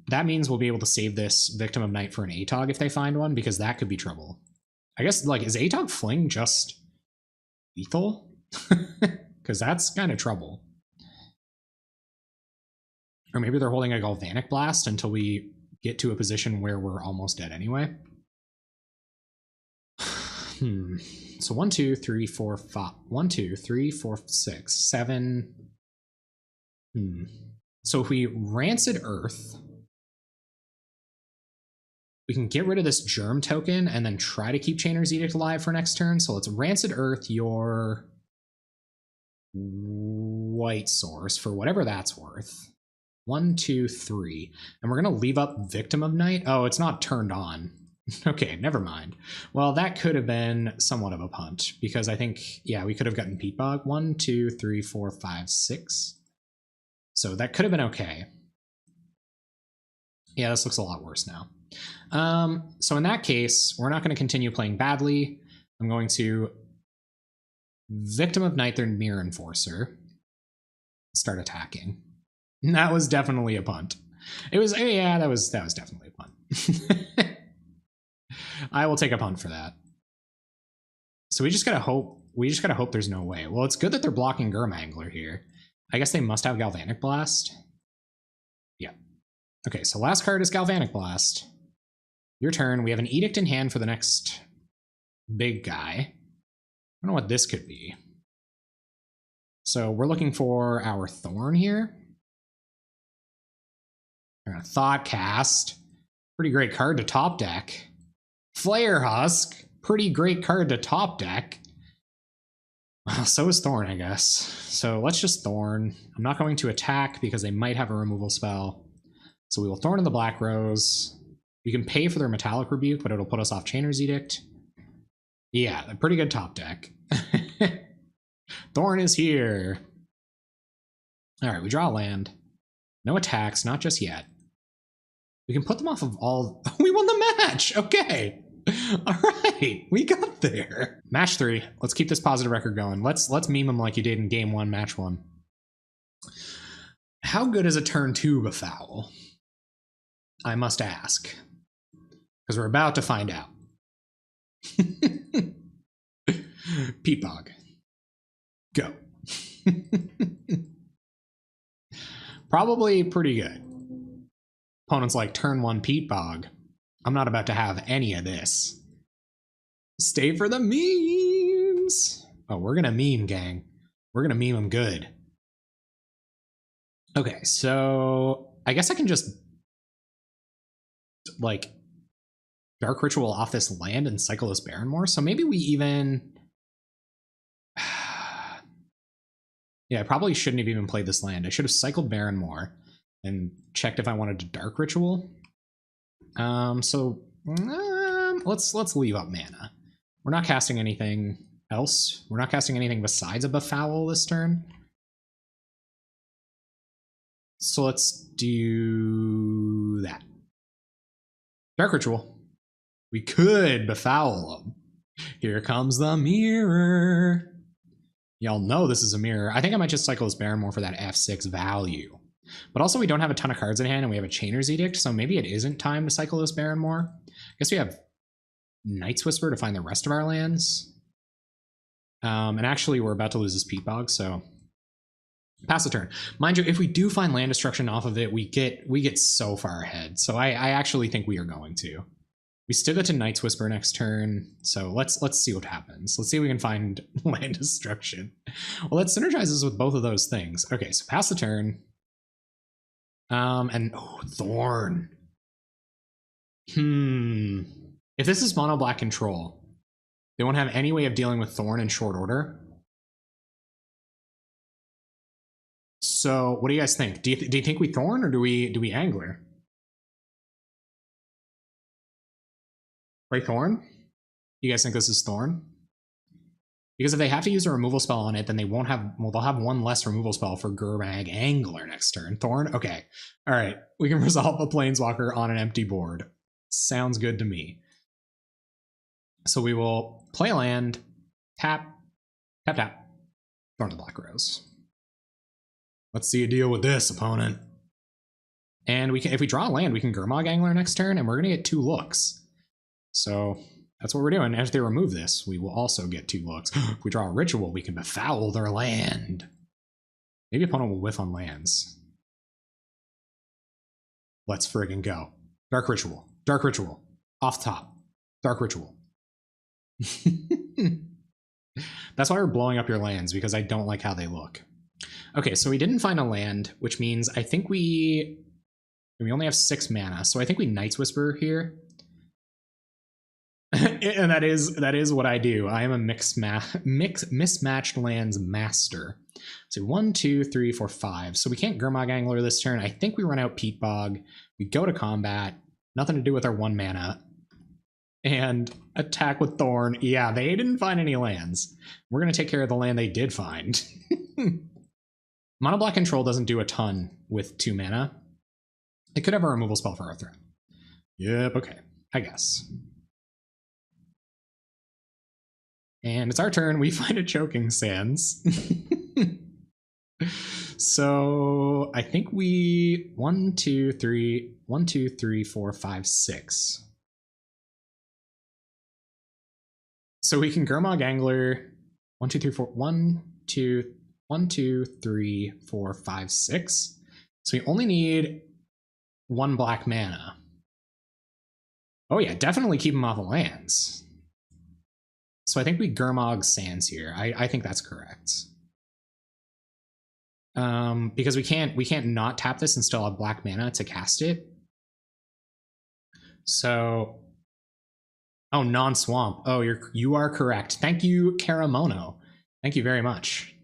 Speaker 1: That means we'll be able to save this Victim of Night for an ATOG if they find one, because that could be trouble. I guess, like, is ATOG Fling just lethal? Because that's kind of trouble. Or maybe they're holding a Galvanic Blast until we get to a position where we're almost dead anyway. So 1, 2, 3, 4, 5. 1, 2, 3, 4, 6, 7. So if we Rancid Earth, we can get rid of this Germ token and then try to keep Chainer's Edict alive for next turn. So let's Rancid Earth your white source for whatever that's worth. 1, 2, 3. And we're going to leave up Victim of Night. Oh, it's not turned on. Okay, never mind. Well, that could have been somewhat of a punt, because I think, yeah, we could have gotten Peat Bog. 1, 2, 3, 4, 5, 6. So that could have been okay. Yeah, this looks a lot worse now. So in that case, we're not going to continue playing badly. I'm going to Victim of Night their Mirror Enforcer. Start attacking. That was definitely a punt. It was, yeah, that was definitely a punt. I will take a punt for that. So we just gotta hope there's no way. Well, it's good that they're blocking Gurmangler here. I guess they must have Galvanic Blast. Yeah. Okay, so last card is Galvanic Blast. Your turn. We have an Edict in hand for the next big guy. I don't know what this could be. So we're looking for our Thorn here. We're gonna Thought Cast. Pretty great card to top deck. Flare Husk. Pretty great card to top deck. Well, so is Thorn, I guess. So let's just Thorn. I'm not going to attack because they might have a removal spell. So we will Thorn in the Black Rose. We can pay for their Metallic Rebuke, but it'll put us off Chainer's Edict. Yeah, a pretty good top deck. Thorn is here. All right, we draw a land. No attacks, not just yet. We can put them off of all... We won the match! Okay! All right, we got there. Match 3. Let's keep this positive record going. Let's meme them like you did in Game 1, Match 1. How good is a turn 2 Befoul? I must ask. Because we're about to find out. Peat Bog. Go. Probably pretty good. Opponent's like, turn 1 Peat Bog. I'm not about to have any of this. Stay for the memes. Oh, we're gonna meme, gang. We're gonna meme them good. Okay, so I guess I can just like Dark Ritual off this land and cycle this Baron more. So maybe we even Yeah, I probably shouldn't have even played this land. I should have cycled Baron more and checked if I wanted to Dark Ritual. Let's leave up mana. We're not casting anything else. We're not casting anything besides a Befoul this turn. So let's do that. Dark Ritual. We could Befoul them. Here comes the mirror. Y'all know this is a mirror. I think I might just cycle this Baron more for that F6 value. But also we don't have a ton of cards in hand and we have a Chainer's Edict, so maybe it isn't time to cycle this Baron more. I guess we have Night's Whisper to find the rest of our lands. And actually we're about to lose this Peat Bog, so pass the turn. Mind you, if we do find land destruction off of it, we get so far ahead. So I actually think we are going to. We still get to Night's Whisper next turn, so let's see what happens. Let's see if we can find land destruction. Well, that synergizes with both of those things. Okay, so pass the turn. And Thorn. If this is mono black control, they won't have any way of dealing with Thorn in short order. So what do you guys think? Do you think we Thorn or do we Angler? Right, Thorn? You guys think this is Thorn? Because if they have to use a removal spell on it, then they won't have, well, they'll have one less removal spell for Gurmag Angler next turn. Thorn? Okay. All right. We can resolve a Planeswalker on an empty board. Sounds good to me. So we will play a land, tap, tap, tap, Thorn the Black Rose. Let's see you deal with this, opponent. And we can, if we draw a land, we can Gurmag Angler next turn, and we're going to get 2 looks. So that's what we're doing. As they remove this, we will also get 2 looks. If we draw a Ritual, we can Befoul their land. Maybe opponent will whiff on lands. Let's friggin' go. Dark Ritual. Dark Ritual. Off top. Dark Ritual. That's why we're blowing up your lands, because I don't like how they look. Okay, so we didn't find a land, which means I think we only have 6 mana, so I think we Night's Whisper here. And that is what I do. I am a mismatched lands master. So 1, 2, 3, 4, 5. So we can't Gurmag Angler this turn. I think we run out Peat Bog. We go to combat. Nothing to do with our 1 mana. And attack with Thorn. Yeah, they didn't find any lands. We're going to take care of the land they did find. Mono Black Control doesn't do a ton with 2 mana. It could have a removal spell for our threat. Yep, okay. I guess. And it's our turn. We find a Choking Sands. So I think we 1, 2, 3, 1, 2, 3, 4, 5, 6. So we can Gurmag Angler 1, 2, 3, 4, 1, 2, 1, 2, 3, 4, 5, 6. So we only need 1 black mana. Oh yeah, definitely keep them off of lands. So I think we Gurmag Sands here. I think that's correct. Because we can't not tap this and still have black mana to cast it. So, oh, non-swamp. Oh, you are correct. Thank you, Karamono. Thank you very much.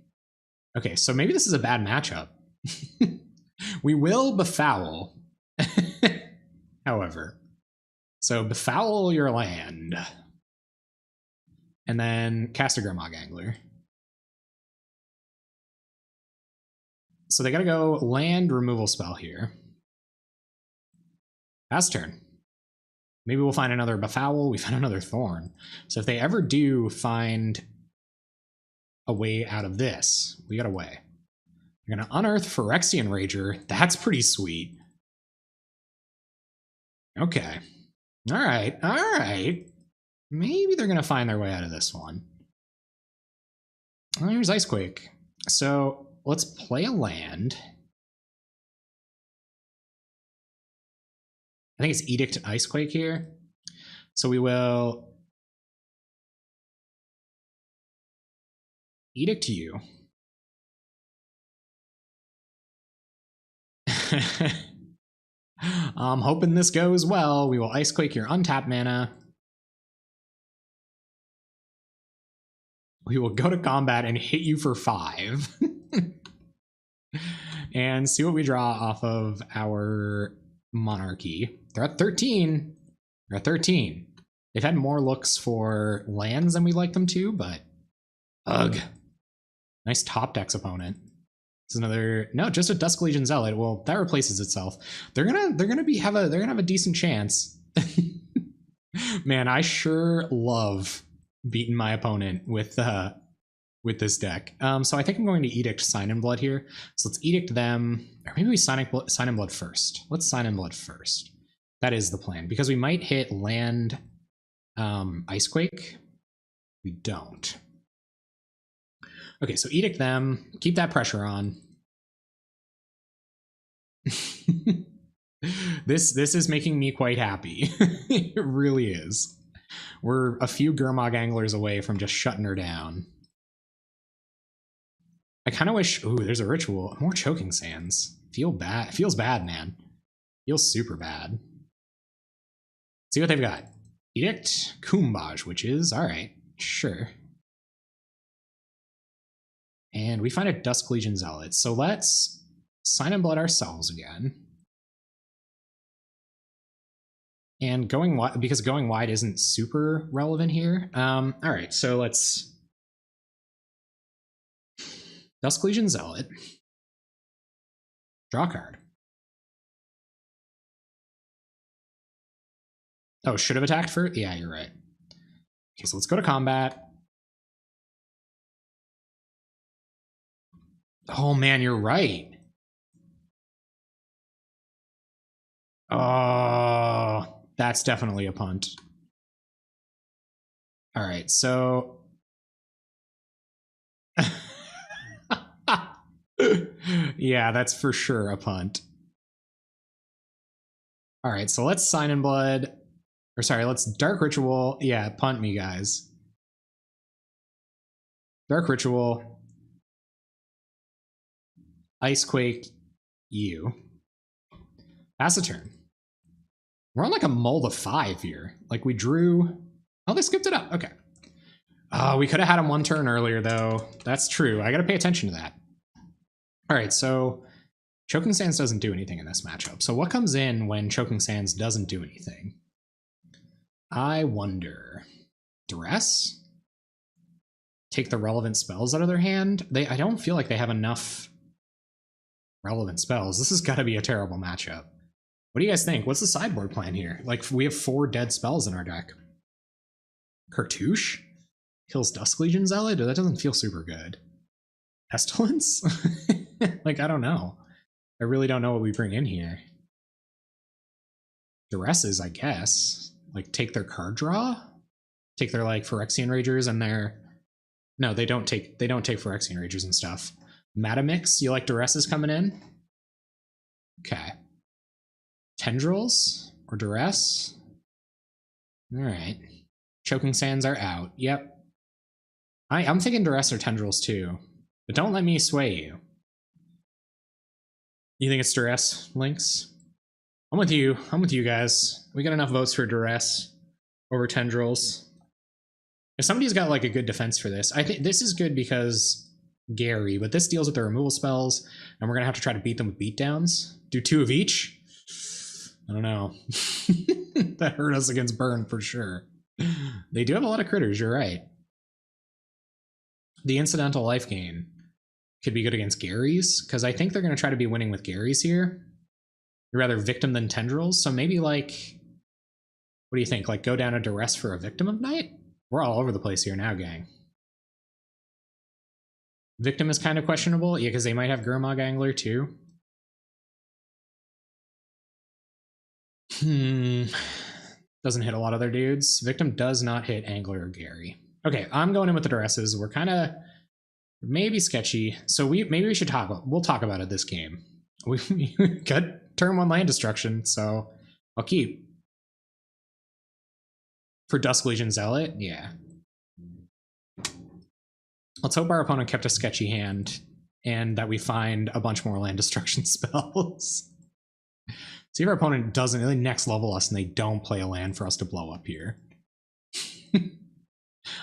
Speaker 1: Okay, so maybe this is a bad matchup. We will Befoul. However, so Befoul your land. And then cast a Gurmag Angler. So they gotta go land removal spell here. Pass turn. Maybe we'll find another Befoul. We find another Thorn. So if they ever do find a way out of this, we got a way. We're gonna unearth Phyrexian Rager. That's pretty sweet. Okay. All right. All right. Maybe they're going to find their way out of this one. Oh, here's Icequake. So let's play a land. I think it's Edict Icequake here. So we will Edict you. I'm hoping this goes well. We will Icequake your untapped mana. We will go to combat and hit you for 5. And see what we draw off of our monarchy. They're at 13. They're at 13. They've had more looks for lands than we'd like them to, but ugh. Nice top decks opponent. It's another just a Dusk Legion Zealot. Well, that replaces itself. They're gonna have a decent chance. Man, I sure love beating my opponent with this deck. So I think I'm going to Edict Sign in Blood here. So let's Edict them, or maybe we Sign in Blood first. Let's Sign in Blood first. That is the plan, because we might hit land Icequake. We don't. Okay, so Edict them, keep that pressure on. This is making me quite happy. It really is. We're a few Gurmag Anglers away from just shutting her down. I kind of wish... Ooh, there's a ritual. More Choking Sands. Feels bad, man. Feels super bad. See what they've got. Edict, Kumbaj, which is... Alright, sure. And we find a Dusk Legion Zealot. So let's Sign in Blood ourselves again. And going wide, because going wide isn't super relevant here. Alright, so let's Dusk Legion Zealot. Draw a card. Oh, should have attacked first? Yeah, you're right. Okay, so let's go to combat. Oh man, you're right. Oh, that's definitely a punt. All right, so yeah, that's for sure a punt. All right, so let's Sign in Blood. Or sorry, let's Dark Ritual. Yeah, punt me, guys. Dark Ritual. Icequake you. Pass a turn. We're on like a mold of 5 here. Like we drew... Oh, they skipped it up. Okay. We could have had him 1 turn earlier, though. That's true. I got to pay attention to that. All right, so Choking Sands doesn't do anything in this matchup. So what comes in when Choking Sands doesn't do anything? I wonder. Duress? Take the relevant spells out of their hand? I don't feel like they have enough relevant spells. This has got to be a terrible matchup. What do you guys think? What's the sideboard plan here? Like, we have 4 dead spells in our deck. Cartouche? Kills Dusk Legion Zealot? That doesn't feel super good. Pestilence? Like, I don't know. I really don't know what we bring in here. Duresses, I guess. Like, take their card draw? Take their, like, Phyrexian Ragers and their... No, they don't take Phyrexian Ragers and stuff. Matamix, you like Duresses coming in? Okay. Tendrils or Duress? Alright. Choking Sands are out. Yep. I'm thinking Duress or Tendrils too. But don't let me sway you. You think it's Duress, Lynx? I'm with you. I'm with you guys. We got enough votes for Duress over Tendrils. If somebody's got like a good defense for this, I think this is good because Gary, but this deals with the removal spells, and we're gonna have to try to beat them with beatdowns. Do 2 of each? I don't know. That hurt us against Burn for sure. They do have a lot of critters, you're right. The incidental life gain could be good against Gary's, because I think they're going to try to be winning with Gary's here. You're rather victim than tendrils, so maybe like, what do you think? Like go down a Duress for a Victim of Night? We're all over the place here now, gang. Victim is kind of questionable, yeah, because they might have Gurmag Angler too. Doesn't hit a lot of their dudes. Victim does not hit Angler or Gary. Okay, I'm going in with the Duresses. We're kind of maybe sketchy. So maybe we should we'll talk about it this game. We got turn 1 land destruction, so I'll keep. For Dusk Legion Zealot, yeah. Let's hope our opponent kept a sketchy hand and that we find a bunch more land destruction spells. See if our opponent doesn't really next level us and they don't play a land for us to blow up here.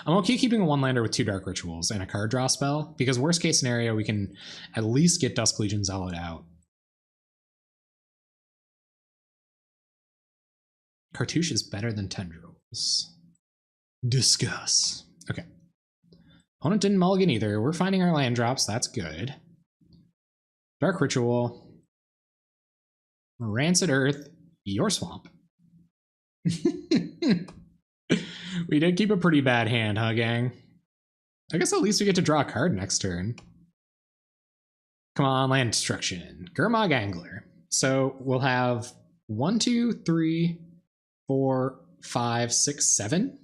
Speaker 1: I'm okay keeping a 1-lander with 2 Dark Rituals and a card draw spell, because worst case scenario, we can at least get Dusk Legion Zealot out. Cartouche is better than Tendrils. Discuss. Okay. Opponent didn't mulligan either. We're finding our land drops. That's good. Dark Ritual. Rancid Earth. Your swamp. We did keep a pretty bad hand, huh, gang? I guess at least we get to draw a card next turn. Come on, land destruction. Gurmag Angler. So we'll have 1, 2, 3, 4, 5, 6, 7.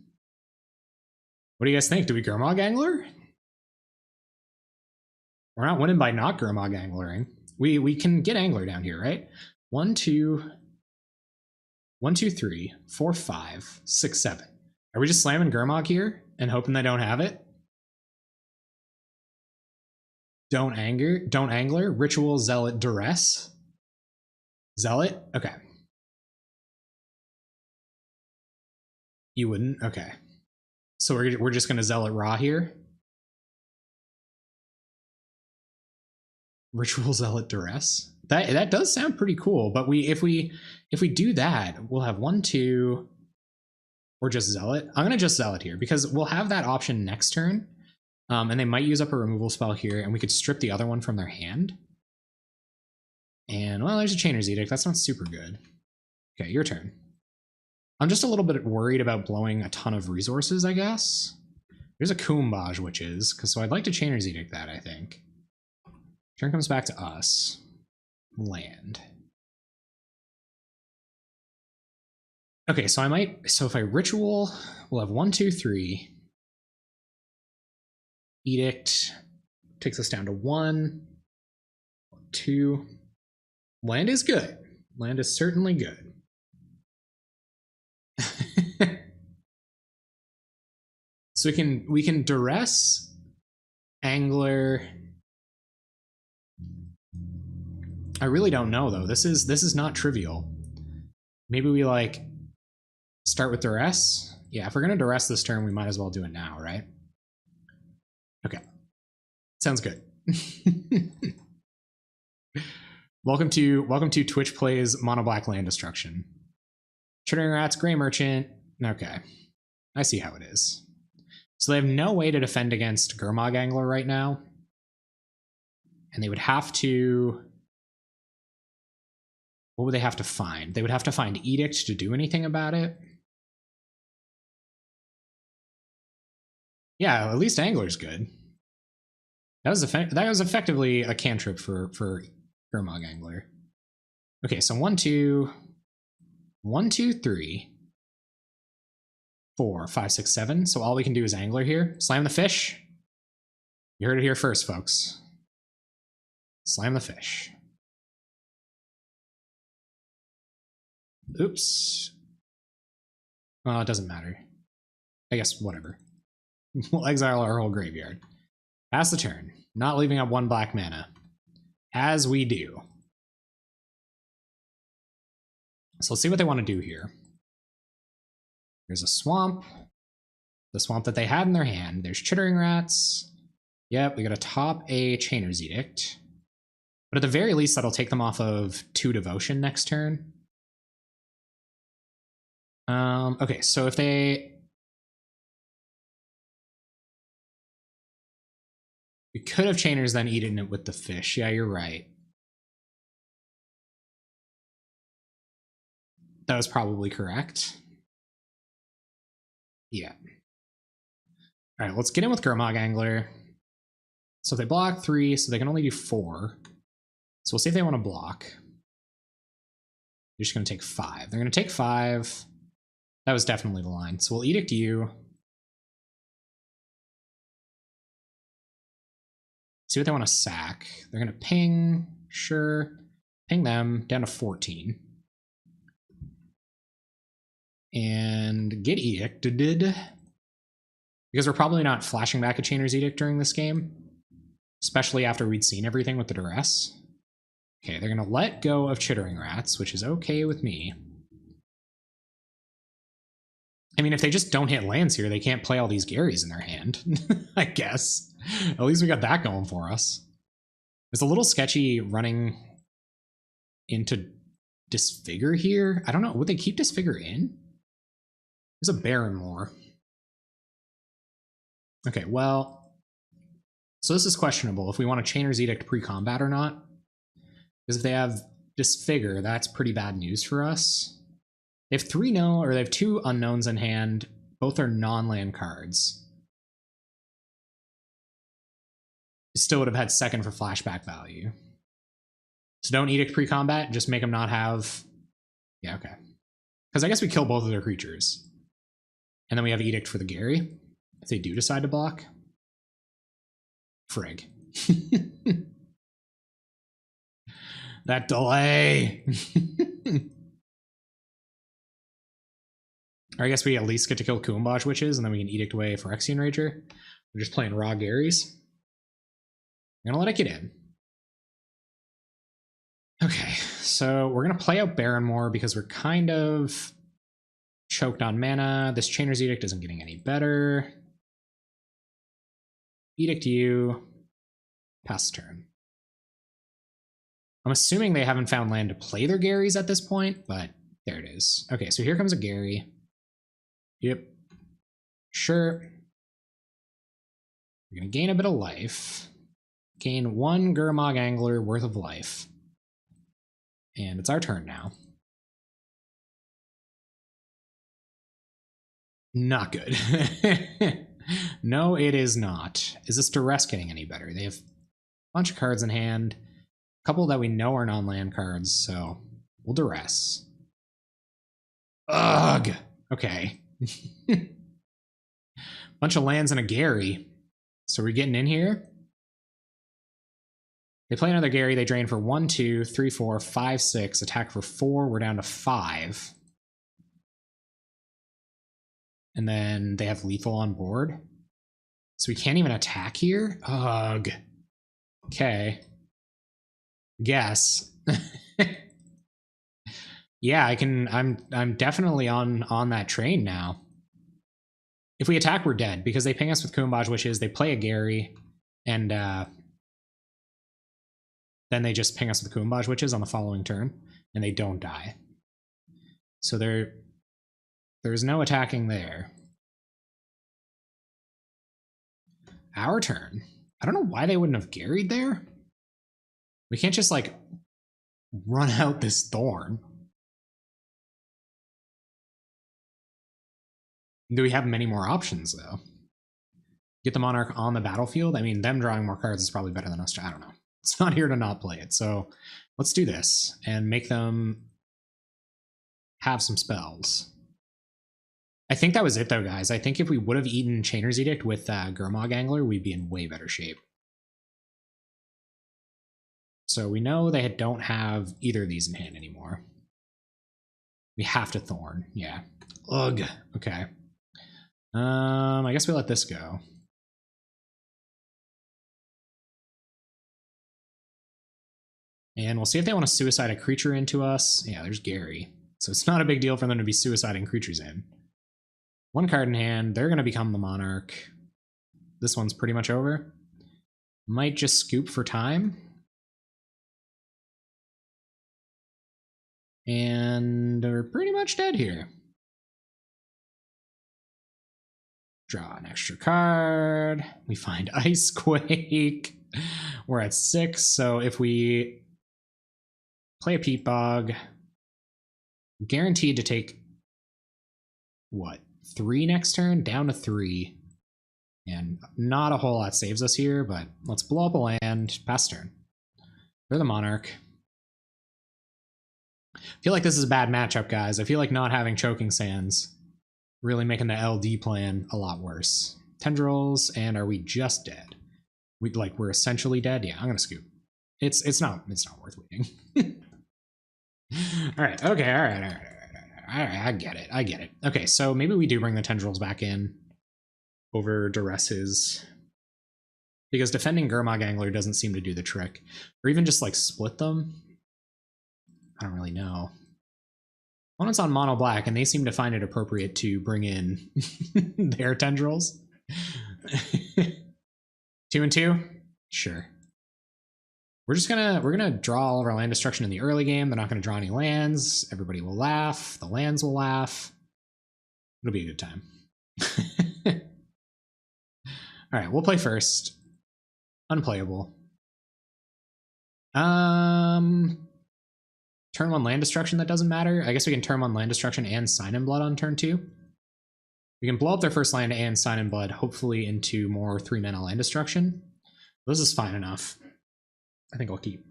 Speaker 1: What do you guys think? Do we Gurmag Angler? We're not winning by not Gurmag Anglering. We can get Angler down here, right? 1, 2, 3, 4, 5, 6, 7. Are we just slamming Gurmag here and hoping they don't have it? Don't Angler. Ritual, Zealot, Duress. Zealot? Okay. You wouldn't? Okay. So we're just gonna Zealot Raw here. Ritual, Zealot, Duress. That does sound pretty cool, but if we do that, we'll have 1, 2, or just Zealot. I'm gonna just Zealot here because we'll have that option next turn. And they might use up a removal spell here, and we could strip the other one from their hand. And, well, there's a Chainer's Edict. That's not super good. Okay, your turn. I'm just a little bit worried about blowing a ton of resources, I guess. There's a Kumbaj Witches, so I'd like to Chainer's Edict that, I think. Turn comes back to us. Land. Okay, so if I Ritual, we'll have 1, 2, 3. Edict takes us down to 1, 2. Land is good. Land is certainly good. So we can Duress, Angler. I really don't know though. This is not trivial. Maybe we like start with Duress. Yeah, if we're gonna Duress this turn, we might as well do it now, right? Okay. Sounds good. Welcome to Twitch Plays Mono Black Land Destruction. Chittering Rats, Gray Merchant. Okay. I see how it is. So they have no way to defend against Gurmag Angler right now. And they would have to... What would they have to find? They would have to find Edict to do anything about it. Yeah, at least Angler's good. That was effectively a cantrip for Gurmag Angler. Okay, so 1, 2, 3, 4, 5, 6, 7. So all we can do is Angler here. Slam the fish. You heard it here first, folks. Slam the fish. Oops. Well, it doesn't matter. I guess whatever. We'll exile our whole graveyard. Pass the turn. Not leaving up 1 black mana. As we do. So let's see what they want to do here. There's a swamp. The swamp that they had in their hand. There's Chittering Rats. Yep, we got to top a Chainer's Edict. But at the very least, that'll take them off of 2 Devotion next turn. Okay, so if they... We could have Chainers then eaten it with the fish. Yeah, you're right. That was probably correct. Yeah. All right, let's get in with Gurmag Angler. So they block 3, so they can only do 4. So we'll see if they want to block. They're just going to take 5. They're going to take 5. That was definitely the line. So we'll Edict you. See what they want to sack. They're going to ping. Sure. Ping them down to 14. And get Edicted. Because we're probably not flashing back a Chainer's Edict during this game. Especially after we'd seen everything with the Duress. Okay, they're going to let go of Chittering Rats, which is okay with me. I mean, if they just don't hit lands here, they can't play all these Garys in their hand, I guess. At least we got that going for us. It's a little sketchy running into Disfigure here. I don't know. Would they keep Disfigure in? There's a Baron more. Okay, well, so this is questionable if we want a Chainer's Edict pre-combat or not. Because if they have Disfigure, that's pretty bad news for us. They have they have 2 unknowns in hand. Both are non-land cards. Still would have had second for flashback value. So don't Edict pre-combat, just make them not have... Yeah, okay. Because I guess we kill both of their creatures. And then we have Edict for the Gary, if they do decide to block. Frig. That delay! Or I guess we at least get to kill Kuumbaj Witches, and then we can Edict away Phyrexian Rager. We're just playing raw Garys. I'm gonna let it get in. Okay, so we're gonna play out Baron more because we're kind of choked on mana. This Chainer's Edict isn't getting any better. Edict you. Pass turn. I'm assuming they haven't found land to play their Garys at this point, but there it is. Okay, so here comes a Gary. Yep. Sure. We're gonna gain a bit of life. Gain 1 Gurmag Angler worth of life. And it's our turn now. Not good. No, it is not. Is this Duress getting any better? They have a bunch of cards in hand. A couple that we know are non-land cards, so we'll Duress. Ugh! Okay. Bunch of lands and a Gary. So we're getting in here. They play another Gary. They drain for 1, 2, 3, 4, 5, 6. Attack for 4. We're down to 5. And then they have lethal on board. So we can't even attack here? Ugh. Okay. Guess. Yeah, I'm definitely on that train now. If we attack, we're dead because they ping us with Kuumbaj Wishes, they play a Gary, and then they just ping us with Kuumbaj Witches on the following turn, and they don't die. So there's no attacking there. Our turn. I don't know why they wouldn't have Garried there. We can't just, like, run out this Thorn. Do we have many more options, though? Get the Monarch on the battlefield? I mean, them drawing more cards is probably better than us. I don't know. It's not here to not play it. So let's do this and make them have some spells. I think that was it, though, guys. I think if we would have eaten Chainer's Edict with Gurmag Angler, we'd be in way better shape. So we know they don't have either of these in hand anymore. We have to Thorn. Yeah. Ugh. Okay. I guess we let this go. And we'll see if they want to suicide a creature into us. Yeah, there's Gary. So it's not a big deal for them to be suiciding creatures in. 1 card in hand. They're going to become the Monarch. This one's pretty much over. Might just scoop for time. And we're pretty much dead here. Draw an extra card. We find Icequake. We're at 6, so if we play a Peat Bog, guaranteed to take, what, 3 next turn? Down to 3. And not a whole lot saves us here, but let's blow up a land, pass turn. They're the Monarch. I feel like this is a bad matchup, guys. I feel like not having Choking Sands really making the LD plan a lot worse. Tendrils, and are we just dead? We're essentially dead? Yeah, I'm gonna scoop. It's not worth waiting. Alright, okay, alright, I get it. Okay, so maybe we do bring the Tendrils back in over Duresses. Because defending Gurmag Angler doesn't seem to do the trick. Or even just, like, split them. I don't really know. Opponent's on mono black, and they seem to find it appropriate to bring in their tendrils. 2 and 2? Sure. We're gonna draw all of our land destruction in the early game. They're not gonna draw any lands. Everybody will laugh. The lands will laugh. It'll be a good time. All right, we'll play first. Unplayable. Turn 1 land destruction, that doesn't matter. I guess we can turn 1 land destruction and Sign in Blood on turn 2. We can blow up their first land and Sign in Blood, hopefully into more 3-mana land destruction. This is fine enough. I think I'll keep.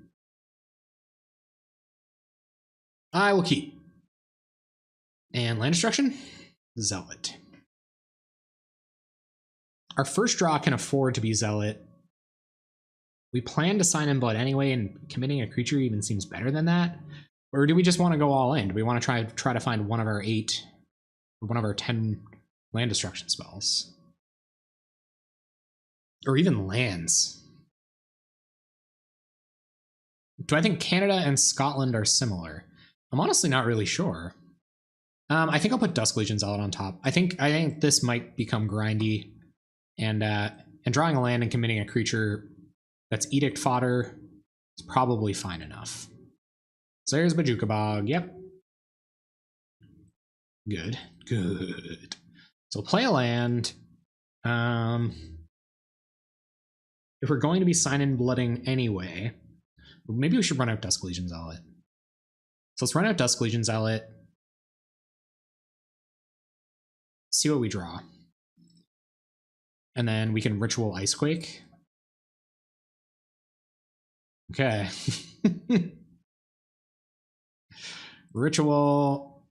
Speaker 1: I will keep. And land destruction? Zealot. Our first draw can afford to be Zealot. We plan to Sign in Blood anyway, and committing a creature even seems better than that. Or do we just want to go all in? Do we want to try to find one of our 8 or one of our 10 land destruction spells? Or even lands? Do I think Canada and Scotland are similar? I'm honestly not really sure. I think I'll put Dusk Legion Zealot on top. I think this might become grindy, and drawing a land and committing a creature that's Edict fodder is probably fine enough. So there's Bajuka Bog. Yep. Good. Good. So play a land. If we're going to be sign-in blooding anyway, maybe we should run out Dusk Legion Zealot. So let's run out Dusk Legion Zealot. See what we draw. And then we can Ritual Icequake. Okay. Ritual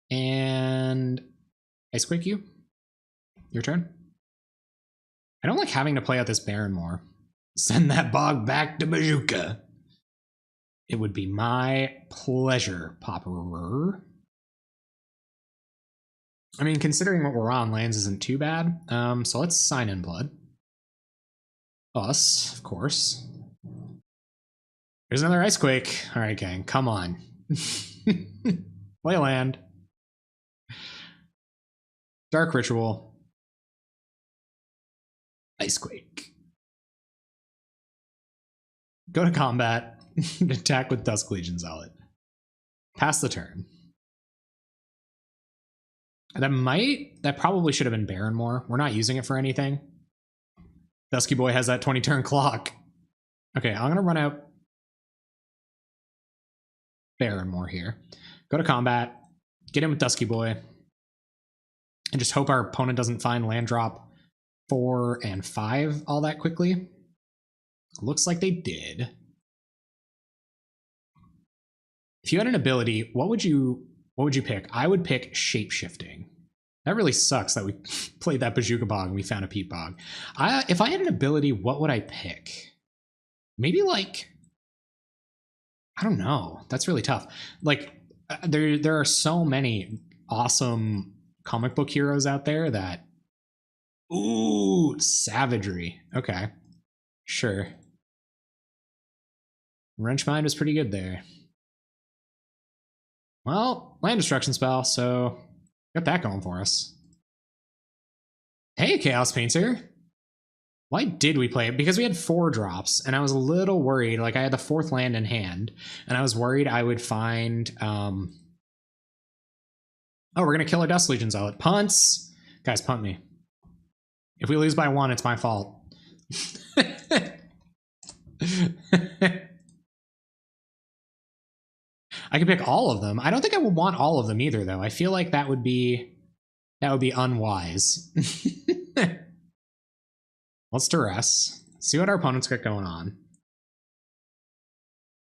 Speaker 1: and Icequake you. Your turn. I don't like having to play out this Baron more. Send that bog back to Bajuka. It would be my pleasure, Pauper. I mean, considering what we're on, lands isn't too bad. So let's Sign in Blood. Us, of course. Here's another Icequake. All right, gang, come on. Play a land. Dark Ritual. Icequake. Go to combat. Attack with Dusk Legion Zealot. Pass the turn. That probably should have been Baron more. We're not using it for anything. Dusky Boy has that 20-turn clock. Okay, I'm gonna run out Baron more here. Go to combat, get in with Dusky Boy, and just hope our opponent doesn't find land drop 4 and 5 all that quickly. Looks like they did. If you had an ability, what would you pick? I would pick Shapeshifting. That really sucks that we played that Bajuka Bog and we found a Peat Bog. If I had an ability, what would I pick? Maybe like, I don't know. That's really tough. Like, there are so many awesome comic book heroes out there that, ooh, Savagery. Okay, sure. Wrenchmind was pretty good there. Well, land destruction spell, so got that going for us. Hey, Chaos Painter. Why did we play it? Because we had 4 drops, and I was a little worried. Like, I had the 4th land in hand, and I was worried I would find... Oh, we're going to kill our Dust Legion Zealot. Punts! Guys, punt me. If we lose by 1, it's my fault. I could pick all of them. I don't think I would want all of them either, though. I feel like that would be unwise. Let's duress. See what our opponents got going on.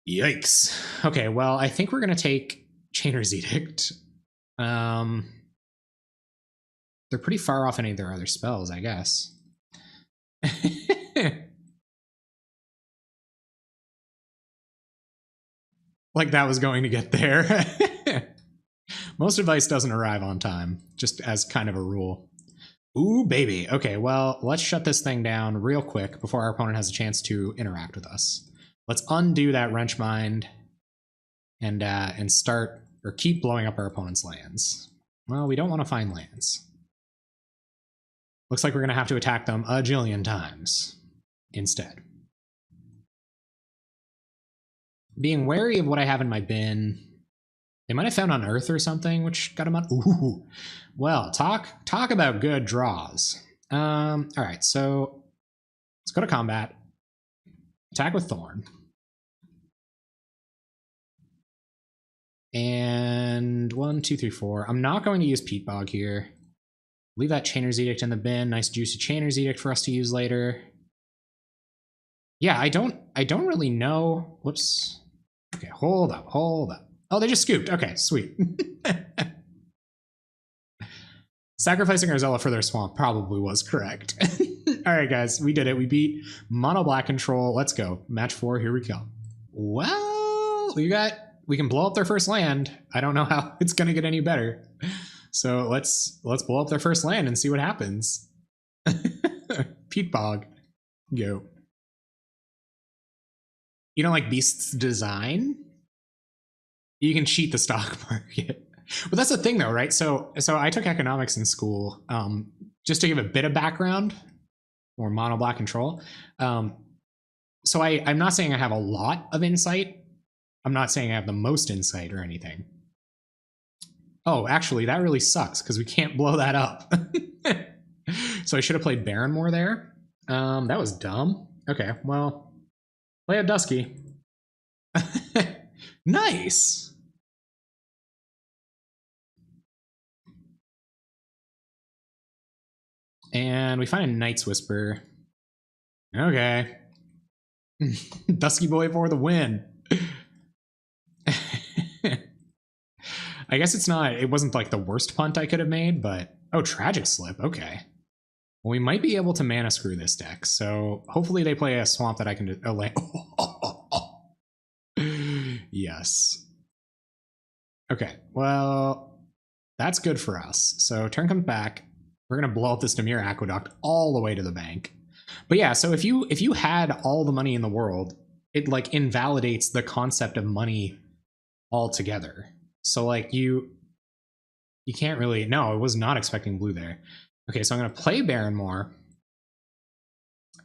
Speaker 1: Yikes. Okay, well, I think we're gonna take Chainer's Edict. They're pretty far off any of their other spells, I guess. Like that was going to get there. Most advice doesn't arrive on time, just as kind of a rule. Ooh, baby. Okay, well, let's shut this thing down real quick before our opponent has a chance to interact with us. Let's undo that Wrenchmind and start or keep blowing up our opponent's lands. Well, we don't want to find lands. Looks like we're going to have to attack them a jillion times instead. Being wary of what I have in my bin. They might have found on Earth or something, which got them on. Ooh. Well, talk about good draws. All right, so let's go to combat. Attack with Thorn. And 1, 2, 3, 4. I'm not going to use Peat Bog here. Leave that Chainer's Edict in the bin. Nice juicy Chainer's Edict for us to use later. Yeah, I don't really know. Whoops. Okay, hold up. Oh, they just scooped. Okay, sweet. Sacrificing our Zella for their swamp probably was correct. All right, guys, we did it. We beat Mono Black Control. Let's go. Match 4, here we go. Well, we can blow up their first land. I don't know how it's gonna get any better. So let's blow up their first land and see what happens. Peat Bog. Go. You don't like Beast's design? You can cheat the stock market. But that's the thing though, right? So I took economics in school. Just to give a bit of background, or Mono Black Control. So I'm not saying I have a lot of insight. I'm not saying I have the most insight or anything. Oh, actually, that really sucks because we can't blow that up. So I should have played Baron more there. That was dumb. Okay, well, play a Dusky. Nice. And we find a Knight's Whisper. Okay. Dusky Boy for the win. I guess it wasn't like the worst punt I could have made, but oh, Tragic Slip. Okay. Well, we might be able to mana screw this deck. So hopefully they play a swamp that I can Yes. Okay. Well, that's good for us. So turn comes back. We're going to blow up this Dimir Aqueduct all the way to the bank. But yeah, so if you had all the money in the world, it like invalidates the concept of money altogether. So like you can't really, no, I was not expecting blue there. Okay, so I'm going to play Baron more.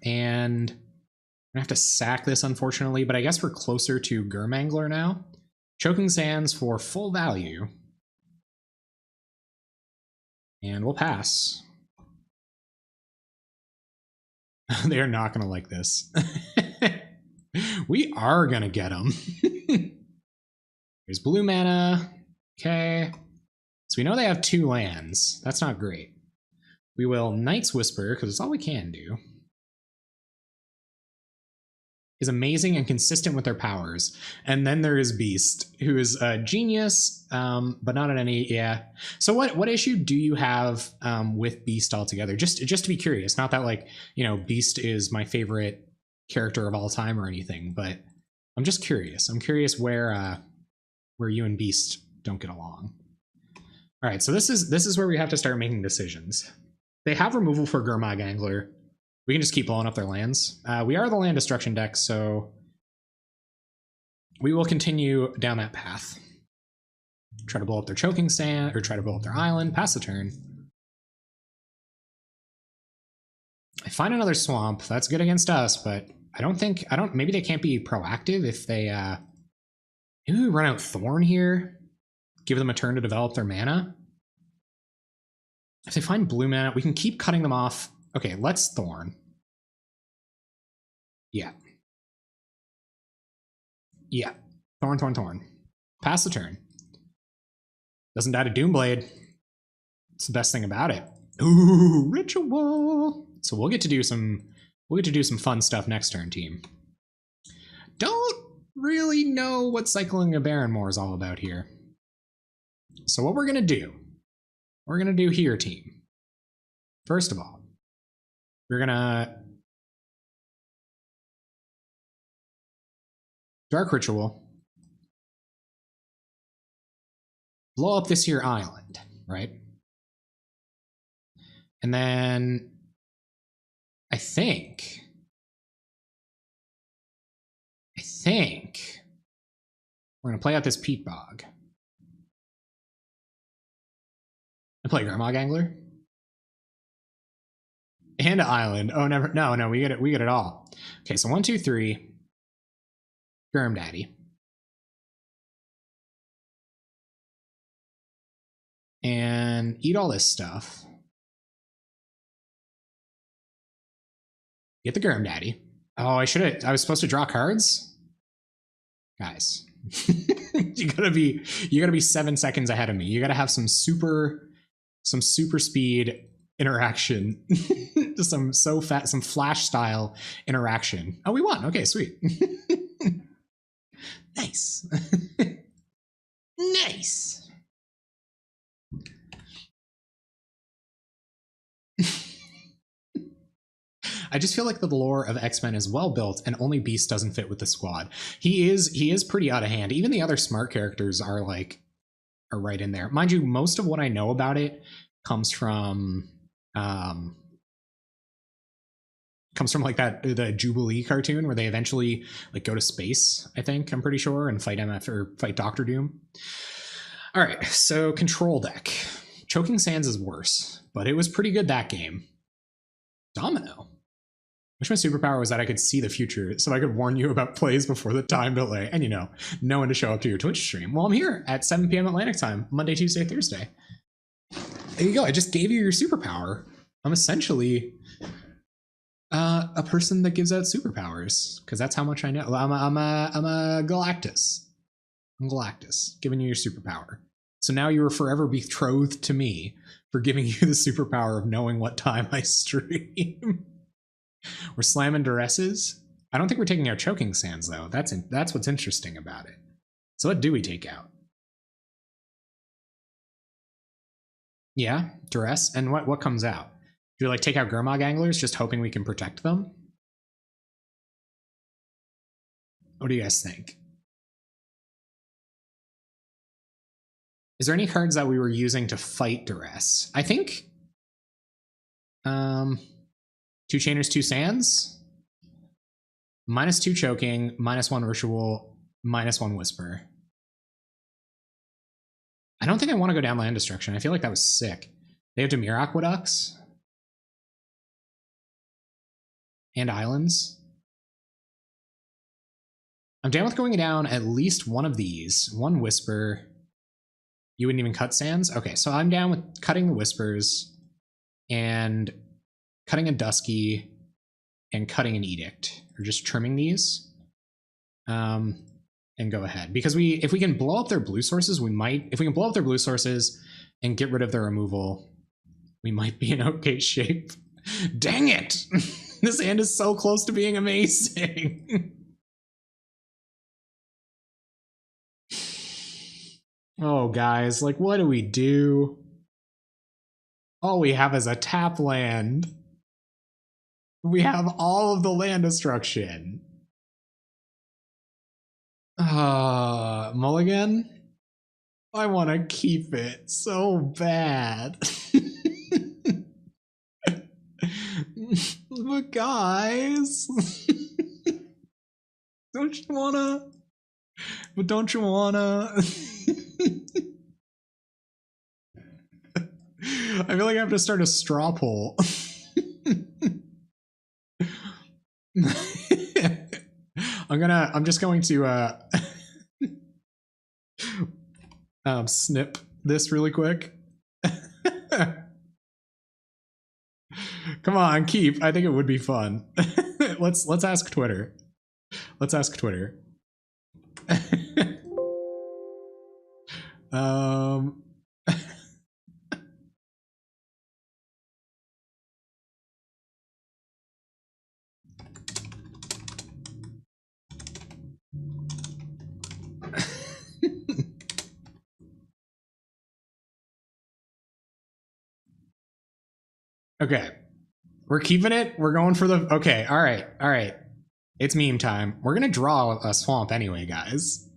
Speaker 1: And I'm going to have to sack this, unfortunately, but I guess we're closer to Gurmangler now. Choking Sands for full value. And we'll pass. They're not going to like this. We are going to get them. There's blue mana. Okay. So we know they have 2 lands. That's not great. We will Knight's Whisper, because it's all we can do. Is amazing and consistent with their powers. And then there is Beast, who is a genius, but not at any, yeah. So what issue do you have with Beast altogether? Just to be curious, not that like, you know, Beast is my favorite character of all time or anything, but I'm just curious. I'm curious where you and Beast don't get along. All right, so this is where we have to start making decisions. They have removal for Gurmag Angler. We can just keep blowing up their lands. We are the land destruction deck, so we will continue down that path. Try to blow up their Choking Sand, or try to blow up their island, pass the turn. I find another swamp. That's good against us, but maybe they can't be proactive if they, maybe we run out Thorn here, give them a turn to develop their mana. If they find blue mana, we can keep cutting them off. Okay, let's Thorn. Yeah. Yeah. Thorn, Thorn, Thorn. Pass the turn. Doesn't die to Doomblade. It's the best thing about it. Ooh, Ritual. So we'll get to do some fun stuff next turn, team. Don't really know what cycling a Baron Moor is all about here. So what we're gonna do here, team. First of all, we're gonna Dark Ritual, blow up this here island, right? And then I think we're gonna play out this Peat Bog. I play Grandma Gangler. And Island. Oh, never. No, we get it. We get it all. Okay, so 1, 2, 3. Germ Daddy. And eat all this stuff. Get the Germ Daddy. Oh, I was supposed to draw cards? Guys. you gotta be 7 seconds ahead of me. You gotta have some super speed interaction. some flash style interaction. Oh, we won. Okay, sweet. Nice. Nice. I just feel like the lore of X-Men is well built and only Beast doesn't fit with the squad. He is pretty out of hand. Even the other smart characters are right in there. Mind you, most of what I know about it comes from like the Jubilee cartoon where they eventually like go to space, I think, I'm pretty sure, and fight Doctor Doom. All right, so control deck. Choking Sands is worse, but it was pretty good that game. Domino. Wish my superpower was that I could see the future so I could warn you about plays before the time delay and, know when to show up to your Twitch stream. Well, I'm here at 7 p.m. Atlantic time, Monday, Tuesday, Thursday. There you go. I just gave you your superpower. I'm essentially a person that gives out superpowers because that's how much I know. I'm a Galactus. I'm Galactus, giving you your superpower. So now you are forever betrothed to me for giving you the superpower of knowing what time I stream. We're slamming duresses. I don't think we're taking out Choking Sands though. That's what's interesting about it. So what do we take out? Yeah, duress. And what comes out? Do we like take out Gurmag Anglers just hoping we can protect them? What do you guys think? Is there any cards that we were using to fight duress? I think 2 Chainers, 2 Sands, -2 Choking, -1 Ritual, -1 Whisper. I don't think I want to go down Land Destruction. I feel like that was sick. They have Dimir Aqueducts and Islands. I'm down with going down at least one of these. 1 Whisper. You wouldn't even cut Sands? Okay, so I'm down with cutting the Whispers and cutting a Dusky and cutting an Edict, or just trimming these, and go ahead. Because if we can blow up their blue sources, if we can blow up their blue sources and get rid of their removal, we might be in okay shape. Dang it! This hand is so close to being amazing. Oh, guys, like, what do we do? All we have is a tap land. We have all of the land destruction. Mulligan? I want to keep it so bad. But guys, don't you wanna? But don't you wanna? I feel like I have to start a straw poll. I'm just going to snip this really quick. Come on, keep. I think it would be fun. Let's ask Twitter. Let's ask Twitter. Okay. We're keeping it. We're going for the... Okay, all right. It's meme time. We're going to draw a swamp anyway, guys.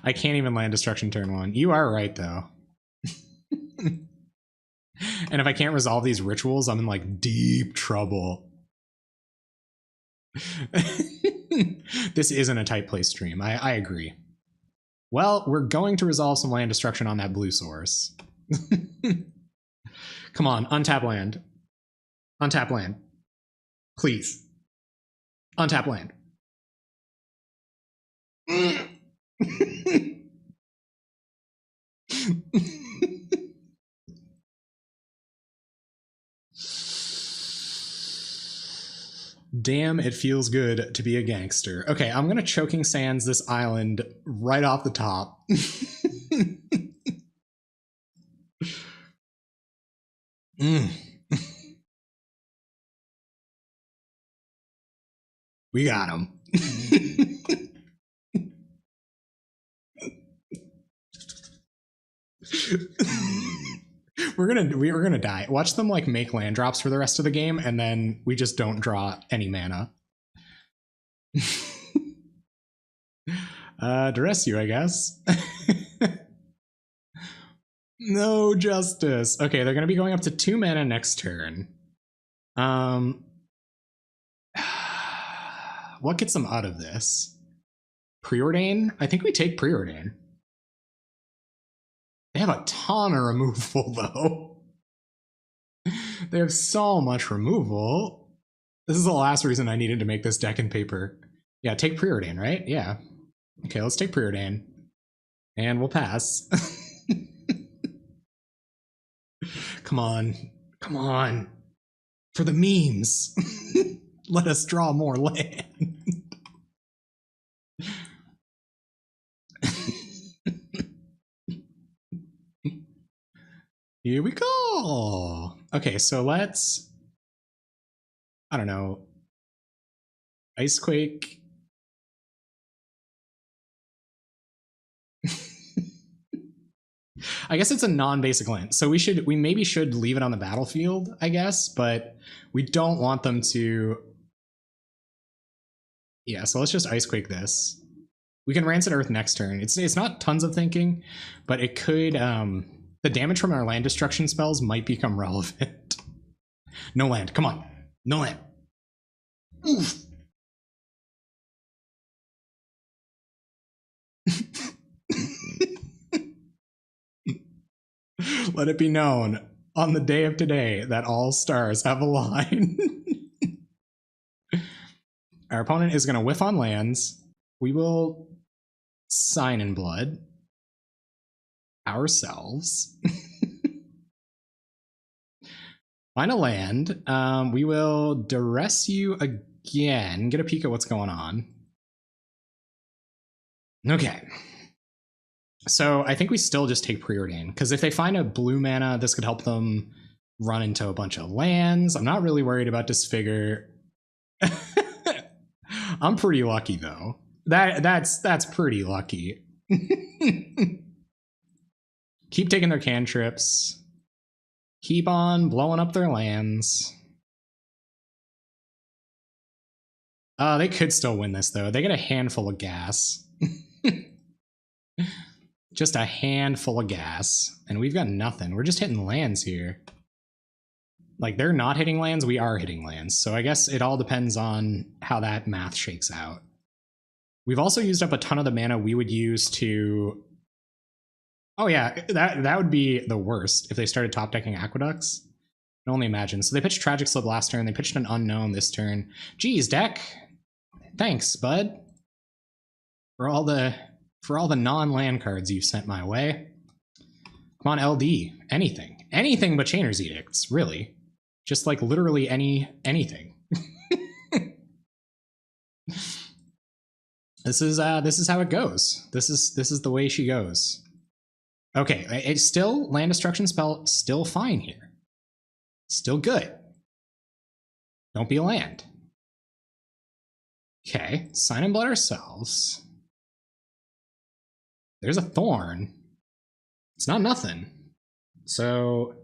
Speaker 1: I can't even land destruction turn 1. You are right, though. And if I can't resolve these rituals, I'm in, like, deep trouble. This isn't a tight play stream. I agree. Well, we're going to resolve some land destruction on that blue source. Come on, untap land. Untap land. Please. Untap land. Damn, it feels good to be a gangster. Okay, I'm gonna Choking Sands this island right off the top. We got him. We're gonna die. Watch them like make land drops for the rest of the game, and then we just don't draw any mana. Duress you, I guess. No justice. Okay, they're gonna be going up to 2 mana next turn. What gets them out of this? Preordain? I think we take Preordain. They have a ton of removal, though. They have so much removal. This is the last reason I needed to make this deck in paper. Yeah, take Preordain, right? Yeah. Okay, let's take Preordain. And we'll pass. Come on. Come on. For the memes. Let us draw more land. Here we go. Okay, so let's, I don't know, Icequake. I guess it's a non-basic land, so we maybe should leave it on the battlefield, I guess, but we don't want them to. Yeah, so let's just Icequake this. We can Rancid Earth next turn. It's not tons of thinking, but it could. The damage from our land destruction spells might become relevant. No land, come on, no land. Oof. Let it be known on the day of today that all stars have aligned. Our opponent is going to whiff on lands. We will Sign in Blood ourselves. Find a land. We will duress you again. Get a peek at what's going on. Okay. So I think we still just take Preordain, because if they find a blue mana, this could help them run into a bunch of lands. I'm not really worried about Disfigure. I'm pretty lucky though. That's pretty lucky. Keep taking their cantrips. Keep on blowing up their lands. They could still win this though. They get a handful of gas. Just a handful of gas. And we've got nothing. We're just hitting lands here. Like, they're not hitting lands, we are hitting lands. So I guess it all depends on how that math shakes out. We've also used up a ton of the mana we would use to... Oh yeah, that would be the worst if they started top decking Aqueducts. I can only imagine. So they pitched Tragic Slip last turn, they pitched an Unknown this turn. Geez, deck. Thanks, bud. For all the non-land cards you've sent my way. Come on, LD. Anything. Anything but Chainer's Edicts, really. Just like literally anything. This is how it goes. This is the way she goes. Okay, it's still land destruction spell, still fine here. Still good. Don't be a land. Okay, Sign in Blood ourselves. There's a Thorn. It's not nothing. So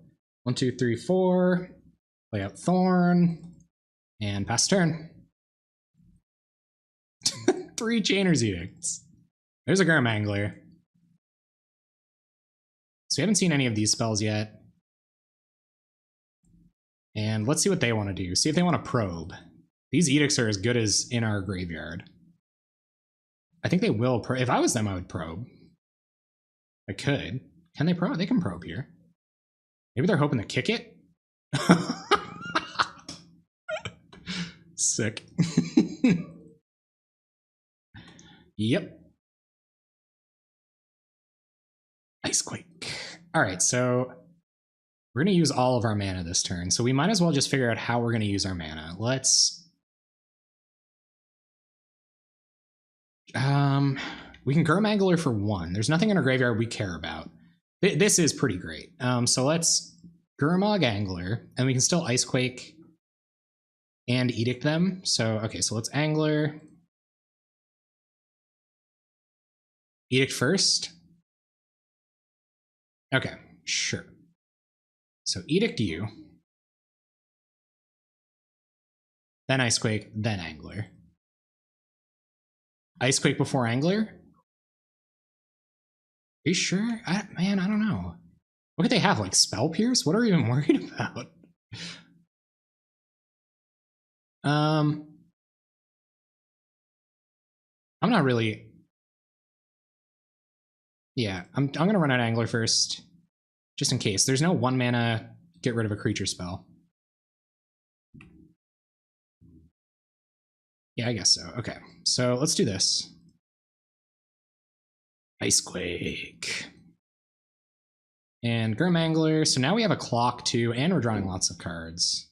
Speaker 1: 1, 2, 3, 4. Play out Thorn and pass turn. 3 Chainer's Edicts. There's a Grim Angler. So we haven't seen any of these spells yet. And let's see what they want to do. See if they want to probe. These edicts are as good as in our graveyard. I think they will probe. If I was them, I would probe. I could. Can they probe? They can probe here. Maybe they're hoping to kick it? Sick. Yep. Icequake. All right, so we're going to use all of our mana this turn, so we might as well just figure out how we're going to use our mana. Let's... we can Gurmangler for 1. There's nothing in our graveyard we care about. This is pretty great. So let's Gurmag Angler, and we can still Icequake and Edict them. So, okay, so let's Angler. Edict first. Okay, sure. So Edict you. Then Icequake, then Angler. Icequake before Angler? Are you sure? Man, I don't know. What could they have? Like Spell Pierce? What are we even worried about? I'm not really... Yeah, I'm gonna run out Angler first, just in case. There's no 1 mana get rid of a creature spell. Yeah, I guess so. Okay, so let's do this. Icequake. And Gurmangler. So now we have a clock too, and we're drawing lots of cards.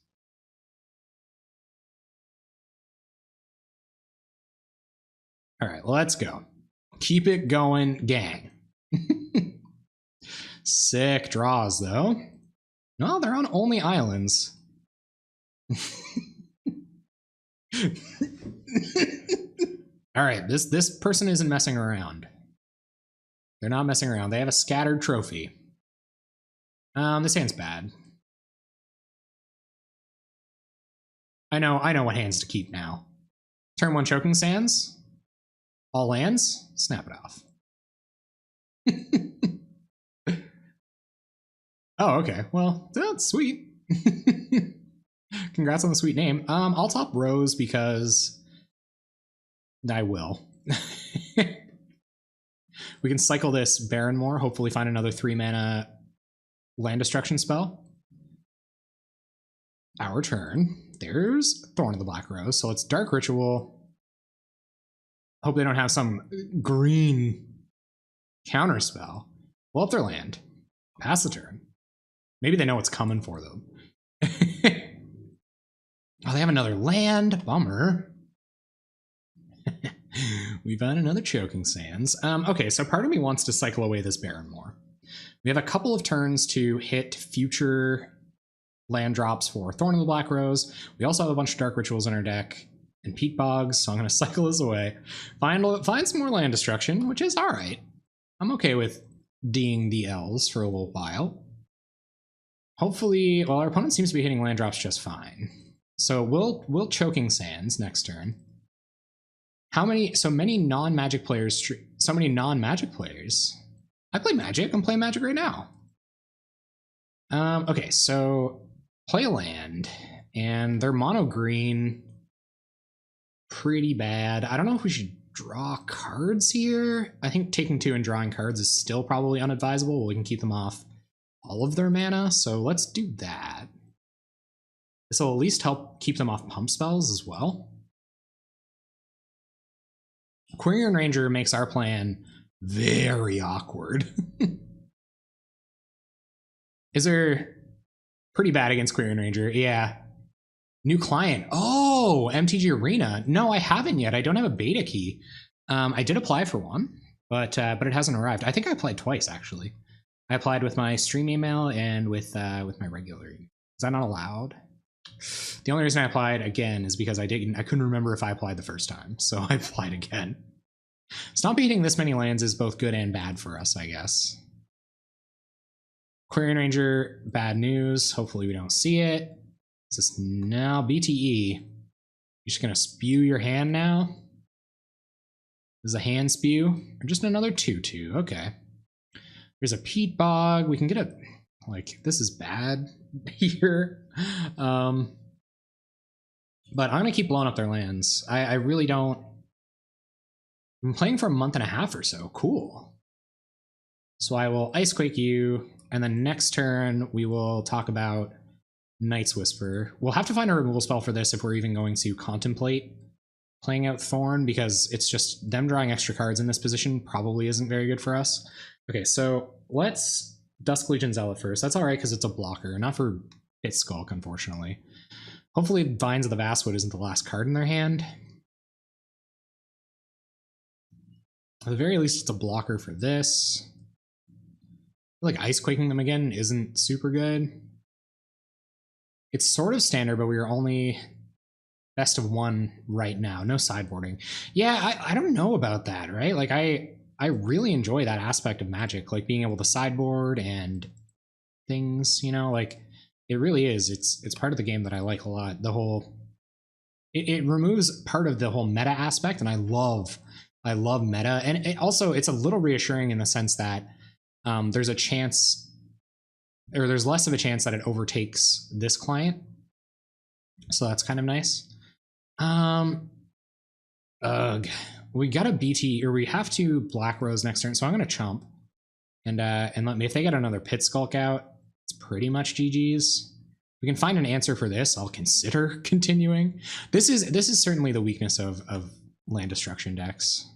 Speaker 1: All right, let's go. Keep it going, gang. Sick draws, though. No, they're on only islands. All right, this person isn't messing around. They're not messing around. They have a scattered trophy. This hand's bad. I know what hands to keep now. Turn 1 Choking Sands. All lands. Snap it off. Oh, okay. Well, that's sweet. Congrats on the sweet name. I'll top Rose because I will. We can cycle this Barrenmore, hopefully find another 3 mana land destruction spell. Our turn. There's Thorn of the Black Rose, so let's Dark Ritual. Hope they don't have some green counter spell. Blow up their land. Pass the turn. Maybe they know what's coming for them. Oh, they have another land. Bummer. We've had another Choking Sands. Okay, so part of me wants to cycle away this Barrenmore. We have a couple of turns to hit future land drops for Thorn of the Black Rose. We also have a bunch of Dark Rituals in our deck and Peat Bogs, so I'm going to cycle this away. Find some more land destruction, which is all right. I'm okay with D'ing the L's for a little while. Hopefully, well, our opponent seems to be hitting land drops just fine. So we'll Choking Sands next turn. How many? So many non-Magic players. So many non-Magic players. I play Magic. I'm playing Magic right now. Okay, so play a land, and they're mono green. Pretty bad. I don't know if we should draw cards here. I think taking 2 and drawing cards is still probably unadvisable. We can keep them off all of their mana, so let's do that. This will at least help keep them off pump spells as well. Quirion Ranger makes our plan very awkward. Is there pretty bad against Quirion Ranger? Yeah. New client. Oh, MTG Arena. No, I haven't yet. I don't have a beta key. I did apply for one, but it hasn't arrived. I think I applied twice actually. I applied with my stream email and with my regular email. Is that not allowed? The only reason I applied again is because I couldn't remember if I applied the first time, so I applied again. Stop beating this many lands is both good and bad for us, I guess. Quirion Ranger, bad news. Hopefully we don't see it. Is this now BTE? You're just gonna spew your hand now? This is a hand spew? Or just another 2/2, okay. There's a Peat Bog. We can get a, like, this is bad here. But I'm gonna keep blowing up their lands. I really don't. I've been playing for a month and a half or so. Cool. So I will Ice Quake you, and then next turn we will talk about Night's Whisper. We'll have to find a removal spell for this if we're even going to contemplate playing out Thorn, because it's just them drawing extra cards in this position probably isn't very good for us. Okay, so let's Dusk Legion Zealot first. That's all right because it's a blocker, not for Pit Skulk, unfortunately. Hopefully Vines of the Vastwood isn't the last card in their hand. At the very least, it's a blocker for this. I feel like Ice Quaking them again isn't super good. It's sort of standard, but we are only best of one right now. No sideboarding. Yeah, I don't know about that, right? Like I really enjoy that aspect of Magic, like being able to sideboard and things, you know, like it really is. It's part of the game that I like a lot. The whole it removes part of the whole meta aspect, and I love meta. And it's a little reassuring in the sense that there's a chance, or there's less of a chance that it overtakes this client. So that's kind of nice. We got a BT, or we have to Black Rose next turn, so I'm gonna chump. And let me, if they get another Pit Skulk out, it's pretty much GG's. We can find an answer for this, I'll consider continuing. This is certainly the weakness of land destruction decks.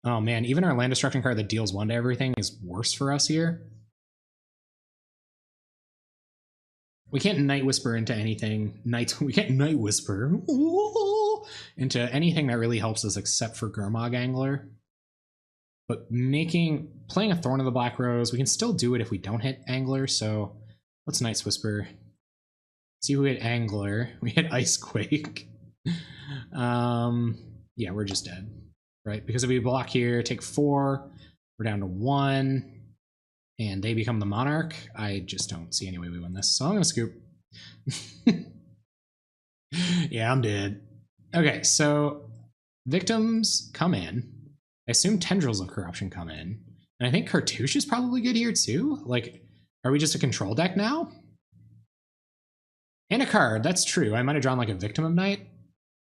Speaker 1: Oh man, even our land destruction card that deals 1 to everything is worse for us here. We can't Night Whisper into anything. We can't Night Whisper into anything that really helps us except for Gurmag Angler. But playing a Thorn of the Black Rose, we can still do it if we don't hit Angler, so let's Night Whisper. See who hit Angler. We hit Ice Quake. Yeah, we're just dead, right? Because if we block here, take 4, we're down to 1. And they become the Monarch. I just don't see any way we win this, so I'm gonna scoop. Yeah, I'm dead. Okay, so victims come in. I assume Tendrils of Corruption come in. And I think Cartouche is probably good here too. Like, are we just a control deck now? And a card, that's true. I might have drawn like a Victim of Night.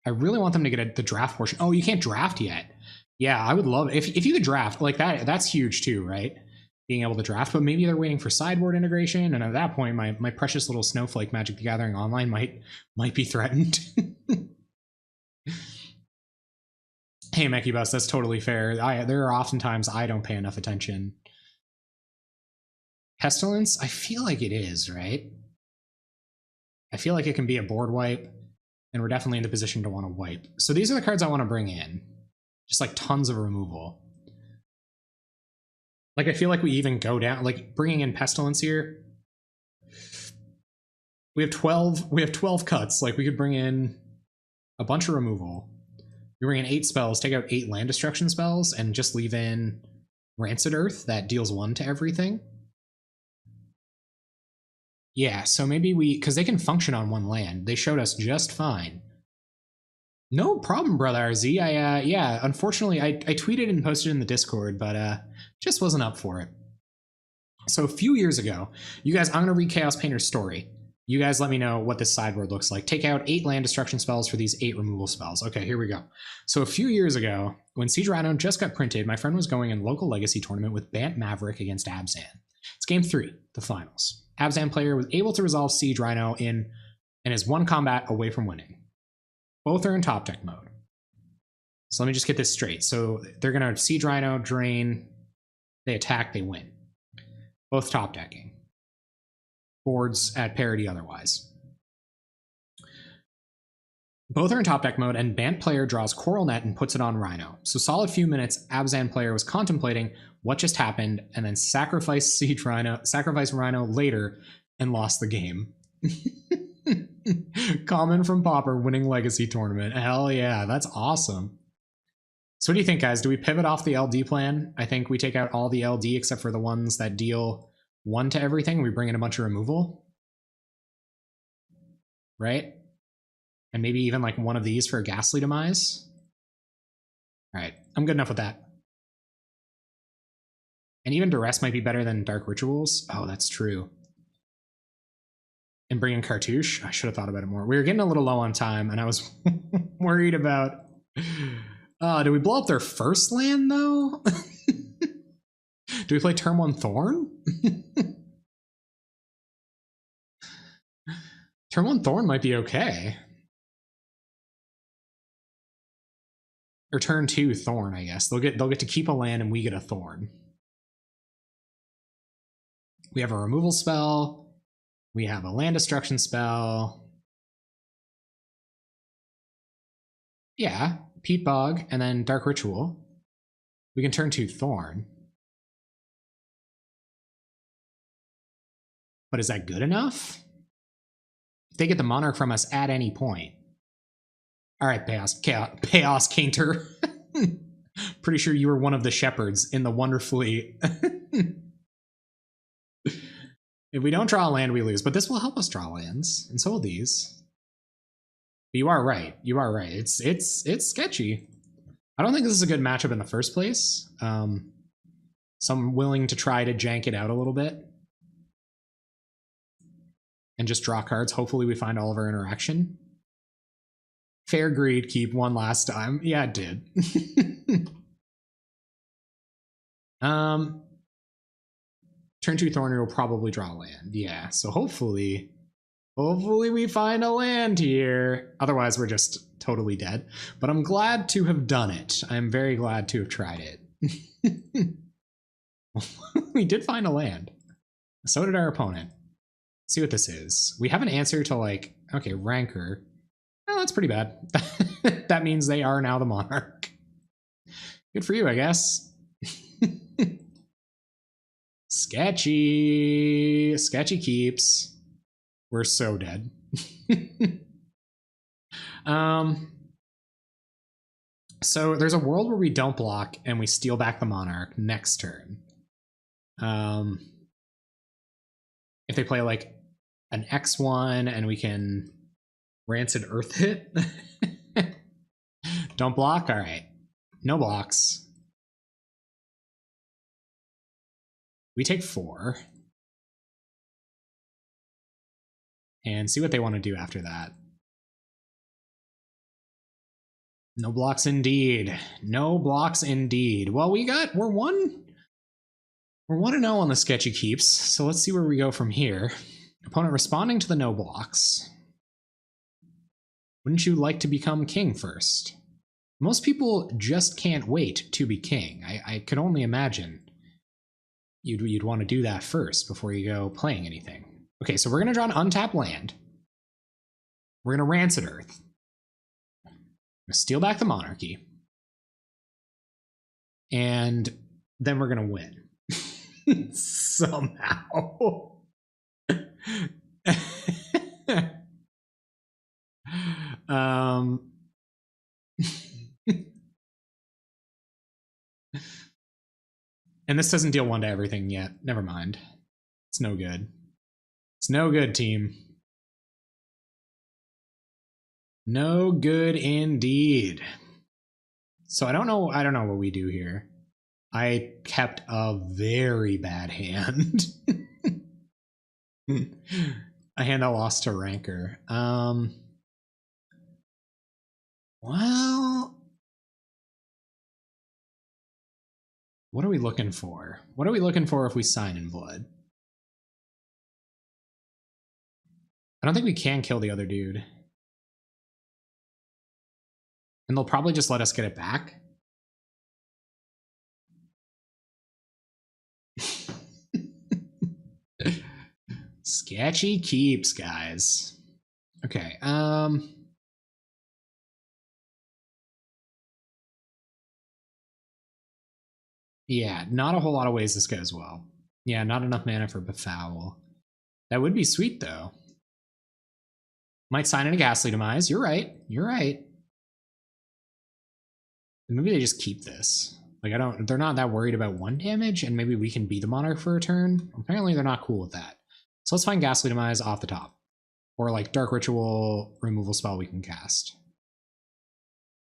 Speaker 1: I really want them to get the draft portion. Oh, you can't draft yet. Yeah, I would love it. If you could draft, like that's huge too, right? Being able to draft, but maybe they're waiting for sideboard integration, and at that point, my precious little snowflake Magic the Gathering Online might be threatened. Hey, Mechibus, that's totally fair. There are oftentimes I don't pay enough attention. Pestilence, I feel like it is, right? I feel like it can be a board wipe, and we're definitely in the position to want to wipe. So these are the cards I want to bring in. Just like tons of removal. Like, I feel like we even go down, like, bringing in Pestilence here. We have 12 cuts. Like, we could bring in a bunch of removal. We bring in 8 spells, take out 8 land destruction spells, and just leave in Rancid Earth that deals 1 to everything. Yeah, so maybe because they can function on 1 land. They showed us just fine. No problem, Brother RZ. Yeah, unfortunately, I tweeted and posted in the Discord, but just wasn't up for it. So a few years ago, you guys, I'm going to read Chaos Painter's story. You guys let me know what this sideboard looks like. Take out 8 land destruction spells for these 8 removal spells. Okay, here we go. So a few years ago, when Siege Rhino just got printed, my friend was going in local legacy tournament with Bant Maverick against Abzan. It's game 3, the finals. Abzan player was able to resolve Siege Rhino and is 1 combat away from winning. Both are in top deck mode. So let me just get this straight. So they're going to Siege Rhino, drain, they attack, they win. Both top decking. Boards at parity otherwise. Both are in top deck mode, and Bant player draws Coral Net and puts it on Rhino. So solid few minutes, Abzan player was contemplating what just happened, and then sacrificed Rhino later, and lost the game. Common from Pauper winning Legacy Tournament. Hell yeah, that's awesome. So what do you think, guys? Do we pivot off the LD plan? I think we take out all the LD except for the ones that deal 1 to everything. We bring in a bunch of removal. Right? And maybe even like one of these for a Ghastly Demise. All right, I'm good enough with that. And even Duress might be better than Dark Rituals. Oh, that's true. And bring in Cartouche. I should have thought about it more. We were getting a little low on time, and I was worried about... did we blow up their first land, though? Do we play turn 1 Thorn? Turn 1 Thorn might be okay. Or turn 2 Thorn, I guess. They'll get to keep a land and we get a Thorn. We have a removal spell. We have a land destruction spell. Yeah, Peat Bog and then Dark Ritual. We can turn 2 Thorn. But is that good enough? If they get the Monarch from us at any point. All right, Chaos Cainter. Pretty sure you were one of the shepherds in the wonderfully... If we don't draw a land, we lose. But this will help us draw lands, and so will these. But you are right. You are right. It's sketchy. I don't think this is a good matchup in the first place. So I'm willing to try to jank it out a little bit. And just draw cards. Hopefully we find all of our interaction. Fair Greed keep one last time. Yeah, it did. Turn 2 Thorny will probably draw land. Yeah, so hopefully we find a land here. Otherwise, we're just totally dead. But I'm glad to have done it. I'm very glad to have tried it. We did find a land. So did our opponent. Let's see what this is. We have an answer to, like, okay, Rancor. Oh, that's pretty bad. That means they are now the Monarch. Good for you, I guess. Sketchy. Sketchy keeps. We're so dead. So there's a world where we don't block and we steal back the Monarch next turn. If they play like an X1 and we can Rancid Earth it. Don't block? All right. No blocks. We take 4. And see what they want to do after that. No blocks indeed. No blocks indeed. Well, we're 1-0 on the sketchy keeps, so let's see where we go from here. Opponent responding to the no blocks. Wouldn't you like to become king first? Most people just can't wait to be king. I could only imagine you'd want to do that first before you go playing anything. Okay, so we're going to draw an untapped land. We're going to Rancid Earth. We're going to steal back the Monarchy. And then we're going to win. Somehow. And this doesn't deal 1 to everything yet. Never mind. It's no good. It's no good, team. No good indeed. So I don't know what we do here. I kept a very bad hand. A hand I lost to Rancor. Well, what are we looking for? What are we looking for if we sign in blood? I don't think we can kill the other dude. And they'll probably just let us get it back. Sketchy keeps, guys. Okay, yeah, not a whole lot of ways this goes well. Yeah, not enough mana for Befoul. That would be sweet, though. Might sign in a Ghastly Demise. You're right. You're right. Maybe they just keep this. Like, they're not that worried about 1 damage, and maybe we can be the Monarch for a turn. Apparently, they're not cool with that. So let's find Ghastly Demise off the top. Or, like, Dark Ritual removal spell we can cast.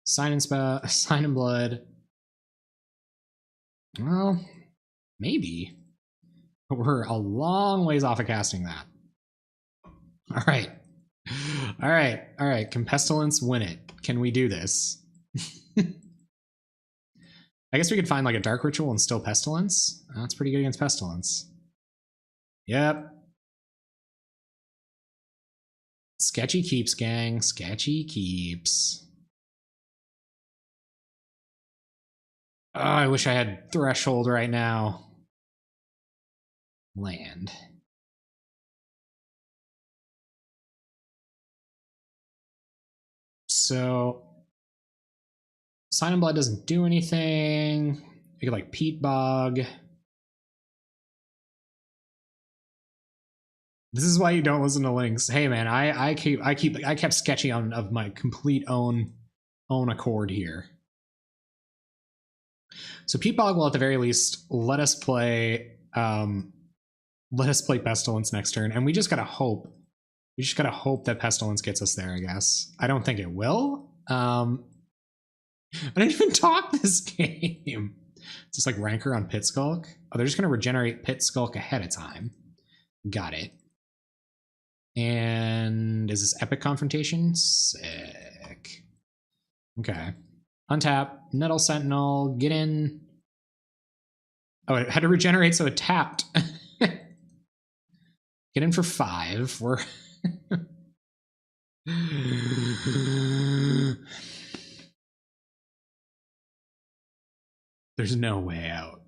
Speaker 1: Sign in Blood. Well, maybe. But we're a long ways off of casting that. All right. All right. All right. Can Pestilence win it? Can we do this? I guess we could find like a Dark Ritual and still Pestilence. That's pretty good against Pestilence. Yep. Sketchy keeps, gang. Sketchy keeps. Oh, I wish I had Threshold right now. Land. So Sign and Blood doesn't do anything. You could like Peat Bog. This is why you don't listen to links. Hey man, I kept sketchy on of my complete own accord here. So Peat Bog will at the very least let us play Pestilence next turn, and we just gotta hope. We just gotta hope that Pestilence gets us there, I guess. I don't think it will. I didn't even talk this game. It's just like Rancor on Pit Skulk. Oh, they're just gonna regenerate Pit Skulk ahead of time. Got it. And is this Epic Confrontation? Sick. Okay. Untap, Nettle Sentinel, get in. Oh, it had to regenerate, so it tapped. Get in for 5. We're there's no way out.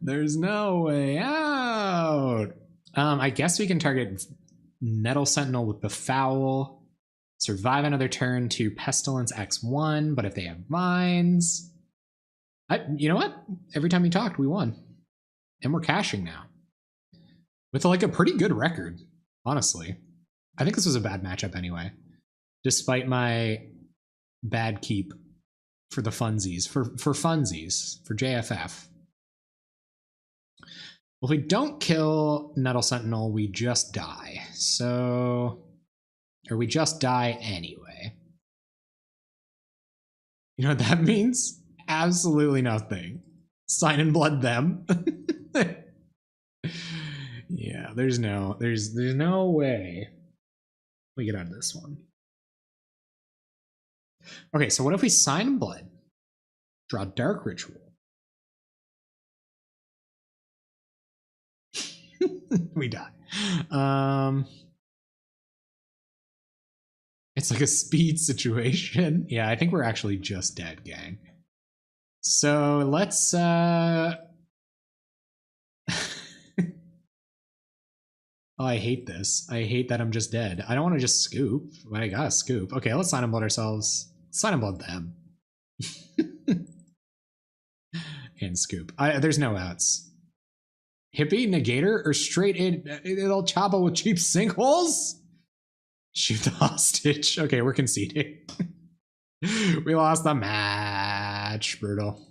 Speaker 1: There's no way out. I guess we can target Nettle Sentinel with Befoul, survive another turn to Pestilence X1, but if they have mines, you know what? Every time we talked, we won. And we're cashing now. With like a pretty good record, honestly. I think this was a bad matchup anyway. Despite my bad keep for the funsies, for funsies, for JFF. Well, if we don't kill Nettle Sentinel, we just die. So, or we just die anyway. You know what that means? Absolutely nothing. Sign and Blood them. Yeah, there's no way we get out of this one. Okay, so what if we Sign and Blood, draw Dark Ritual? We die. It's like a speed situation. Yeah, I think we're actually just dead, gang. So let's Oh, I hate this. I hate that I'm just dead. I don't want to just scoop, but I gotta scoop. Okay, let's Sign and Blood ourselves. Sign and Blood them. And scoop. There's no outs. Hippie, Negator, or straight in El Chavo with cheap sinkholes? Shoot the hostage. Okay, we're conceding. We lost the match. Brutal.